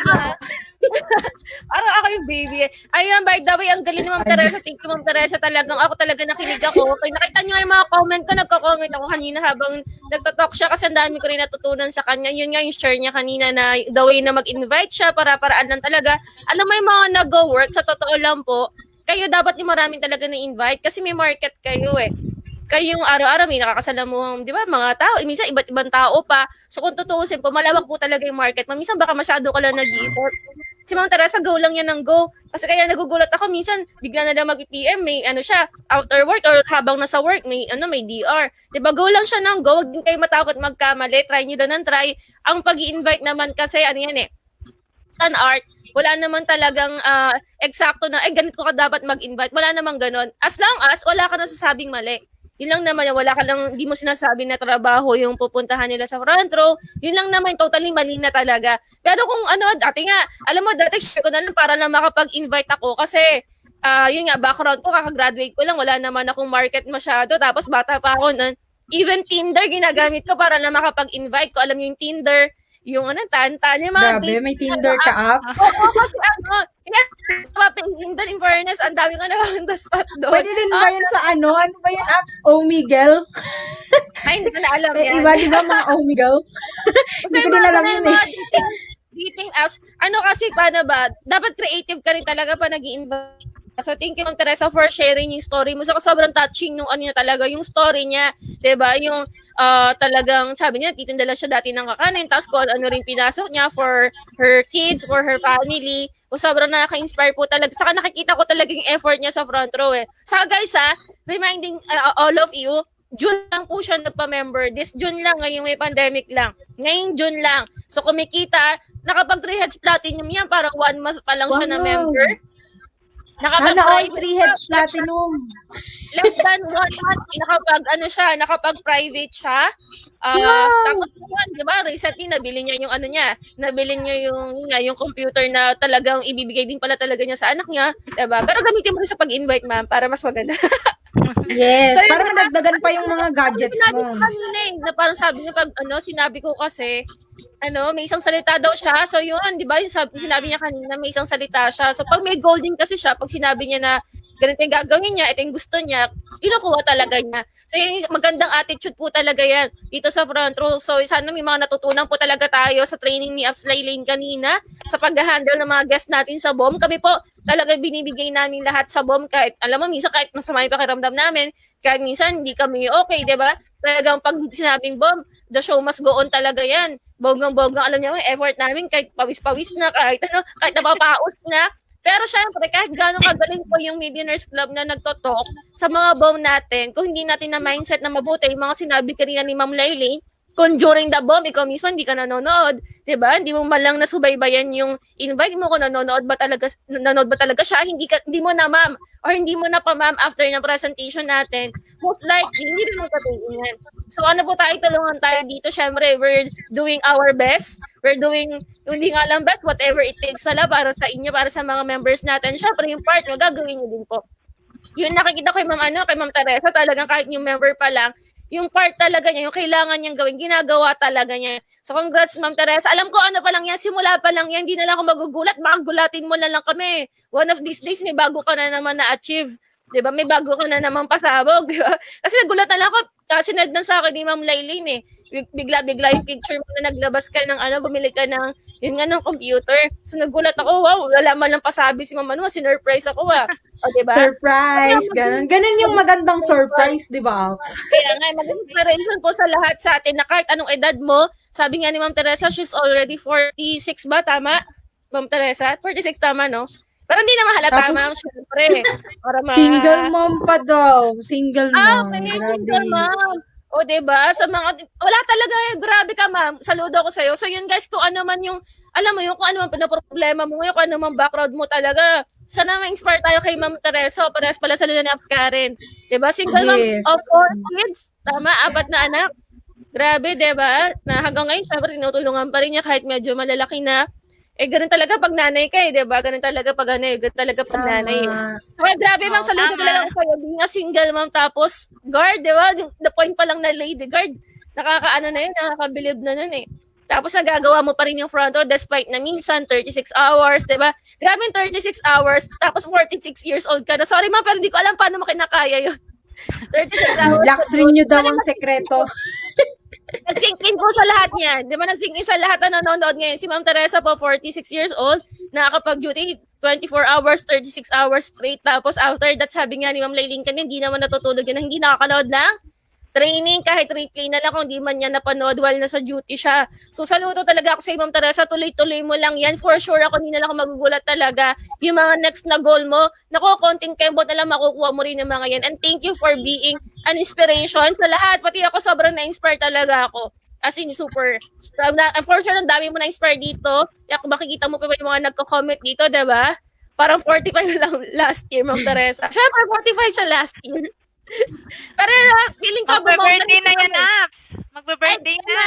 Parang ako yung baby. Ayun, by the way, ang galing ni Ma'am Teresa. Thank you, Ma'am Teresa. Ako talaga nakinig ako. Okay, nakita niyo yung mga comment ko. Nagko-comment ako kanina habang nagtatalk siya kasi ang dami ko rin natutunan sa kanya. Yun nga yung share niya kanina na the way na mag-invite siya para-paraan lang talaga. Alam mo yung mga nag-go-work, sa totoo lang po, kayo dapat yung maraming talaga na-invite kasi may market kayo Kayong araw-araw may nakakasalamuhang, di ba, mga tao. Minsan iba't ibang tao pa. So kung tutuusin po, malawak po talaga yung market. Minsan baka masyado ka lang nag-iisip. Si Ma'am Teresa, go lang yan ng go. Kasi kaya nagugulat ako, minsan bigla na lang mag-PM, may siya, after work or habang nasa work, may DR. Di ba, go lang siya ng go. Huwag din kayo matakot magkamali. Try nyo doon ng try. Ang pag-i-invite naman kasi, an art. Wala naman talagang eksakto na, ganito ka dapat mag-invite. Wala namang ganon. As long as wala ka nasasabing mali. Yun lang naman, hindi mo sinasabi na trabaho yung pupuntahan nila sa front row. Yun lang naman, totally mali na talaga. Pero kung dati nga, alam mo, dati share ko na lang para lang makapag-invite ako. Kasi, yun nga, background ko, kakagraduate ko lang, wala naman akong market masyado. Tapos bata pa ako nun. Even Tinder, ginagamit ko para lang makapag-invite ko. Alam niyo yung Tinder, yung tantan, yung mga Grabe, may Tinder ka, Apps? Oo, kasi Tinder, in fairness, ang dami ko na on the spot doon. Pwede din ba yun sa ano ba yung Apps? Omegle? Ay, hindi ko na alam May yan. iba, di ba, mga Omegle? Hindi ko din alam yun eh. Dating apps, ano kasi, paano ba? Dapat creative ka rin talaga pa nag-i-invest. So, thank you, Ma'am Teresa, for sharing yung story mo. So, sobrang touching nung ano niya talaga, yung story niya, diba? Yung talagang, sabi niya, titinda lang siya dati ng kakanin, tapos kung ano rin pinasok niya for her kids, for her family. O, sobrang nakaka-inspire po talaga. Saka nakikita ko talaga yung effort niya sa front row eh. Saka guys reminding all of you, June lang po siya nagpa-member. This June lang, ngayong may pandemic lang. Ngayong June lang. So, kumikita, nakapag 3 heads platinum yan, parang 1 month pa lang siya na Wow. member. Sana all 3 heads platinum. Less than 1 month, nakapag-private siya. Tapos yun, di ba, recently, nabili niya yung computer na talagang ibibigay din pala talaga niya sa anak niya. Diba? Pero gamitin mo rin sa pag-invite, ma'am, para mas maganda. Yes, So, yun para na- madagdagan pa yung mga gadgets Sinabi ko mo. kanina na parang sabi niya sinabi ko kasi, may isang salita daw siya. So yun, di ba, sinabi niya kanina may isang salita siya. So pag may golding kasi siya, pag sinabi niya na ganito yung gagawin niya, ito yung gusto niya, kinukuha talaga niya. So yung magandang attitude po talaga yan dito sa front row. So sana may mga natutunan po talaga tayo sa training ni Apps Laylane kanina sa pag-handle ng mga guests natin sa BOM. Kami po talaga binibigay namin lahat sa BOM kahit, alam mo, minsan kahit masama yung pakiramdam namin, kahit minsan hindi kami okay, di ba? Talagang pag sinabing BOM, the show must go on talaga yan. Bonggang-bonggang, alam niyo, effort namin kahit pawis-pawis na, kahit napapaos na. Pero syempre, kahit gano'ng kagaling po yung Millionaires Club na nagtotalk sa mga BOM natin, kung hindi natin na mindset na mabuti, yung mga sinabi kanina ni Ma'am Laylane, kung during the BOM, ikaw mismo hindi ka nanonood, diba? Hindi mo malang nasubaybayan yung invite mo kung nanonood ba talaga siya, hindi mo na ma'am, or hindi mo na pa ma'am after ng presentation natin, most likely, hindi rin mo katingin. So ano po tulungan tayo dito, syempre, we're doing our best. We're doing, hindi nga lang best, whatever it takes para sa inyo, para sa mga members natin. Syempre, yung part nyo, gagawin nyo din po. Yun nakikita ko kay Ma'am Teresa, talagang kahit yung member pa lang, yung part talaga niya, yung kailangan niyang gawin, ginagawa talaga niya. So congrats, Ma'am Teresa. Alam ko ano pa lang yan, simula pa lang yan, hindi na lang ako magugulat, baka gulatin mo na lang kami. One of these days, may bago ka na naman na-achieve. Diba? May bago ka na naman pasabog. Diba? Kasi nagulat na lang ako, sinad na sa akin ni Ma'am Laylane eh. Bigla-bigla yung picture mo na naglabas ka ng bumili ka ng, yun nga, ng computer. So nagulat ako, wow, wala man lang pasabi si Ma'am sinurprise ako O diba? Surprise! Ganun yung magandang surprise, di ba? Kaya nga, magandang inspiration po sa lahat sa atin na kahit anong edad mo, sabi nga ni Ma'am Teresa, she's already 46 ba? Tama? Ma'am Teresa? 46 tama, no? Pero hindi na mahalata, Tapos, ma'am, syempre. Para Single mom pa daw. Single mom. Okay, Grabe. single mom. O, diba? Sa mga, wala talaga, grabe ka, ma'am. Saludo ko sa'yo. So, yun, guys, kung ano man yung, alam mo yung kung ano man pinaproblema mo ngayon, kung ano man background mo talaga, sana ma-inspire tayo kay Ma'am Teresa. Parehas pala sa lula ni Apps Karen. Diba? Single mom Yes. of 4 kids. Tama, 4 na anak. Grabe, diba? Na hanggang ngayon, syempre, tinutulungan pa rin niya kahit medyo malalaki na. Ganun talaga pag nanay ka diba? Ganun talaga pag ganun talaga pag nanay. So, grabe, ma'am, saludo tama. talaga ako sa'yo. Being a single, ma'am, tapos guard, diba? The point pa lang na lady guard. Nakakaano na yun, nakakabilib na nun eh. Tapos nagagawa mo pa rin yung front row despite na minsan 36 hours, diba? Grabe yung 36 hours, tapos 46 years old ka na. Sorry, ma'am, pero hindi ko alam paano mo kinakaya yun. 36 hours. Black screen nyo daw ang sekreto. Nag-sync in po sa lahat niyan. Di ba nag-sync in sa lahat na nanonood ngayon? Si Ma'am Teresa po, 46 years old, nakakapag-duty 24 hours, 36 hours straight. Tapos after that, sabi nga ni Ma'am Laylane kanina, hindi naman natutulog yun, hindi nakakanood ng training, kahit replay na lang kung di man niya napanood while nasa duty siya. So saludo talaga ako sa Ma'am Teresa, tuloy-tuloy mo lang yan. For sure ako, hindi na lang ako magugulat talaga. Yung mga next na goal mo, naku, konting kembot na lang makukuha mo rin ng mga yan. And thank you for being an inspiration sa lahat. Pati ako sobrang na-inspire talaga ako. As in, super. So, for sure, ang dami mo na-inspire dito. Kaya kung makikita mo pa yung mga nagko-comment dito, diba? Parang 45 lang last year, Ma'am Teresa. Siyempre, 45 siya last year. Pero feeling ko Magbe-birthday na yan, Apps. Magbe-birthday na.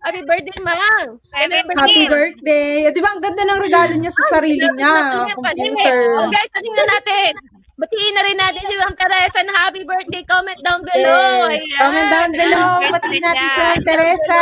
Happy birthday, ma'am. Happy birthday. Di ba, ang ganda ng regalo niya sa sarili niya. Computer. Oh, guys, tingnan natin. Batiin na rin natin si Ma'am Teresa na happy birthday. Comment down below. Yes. Comment down below. Batiin natin si Ma'am Teresa.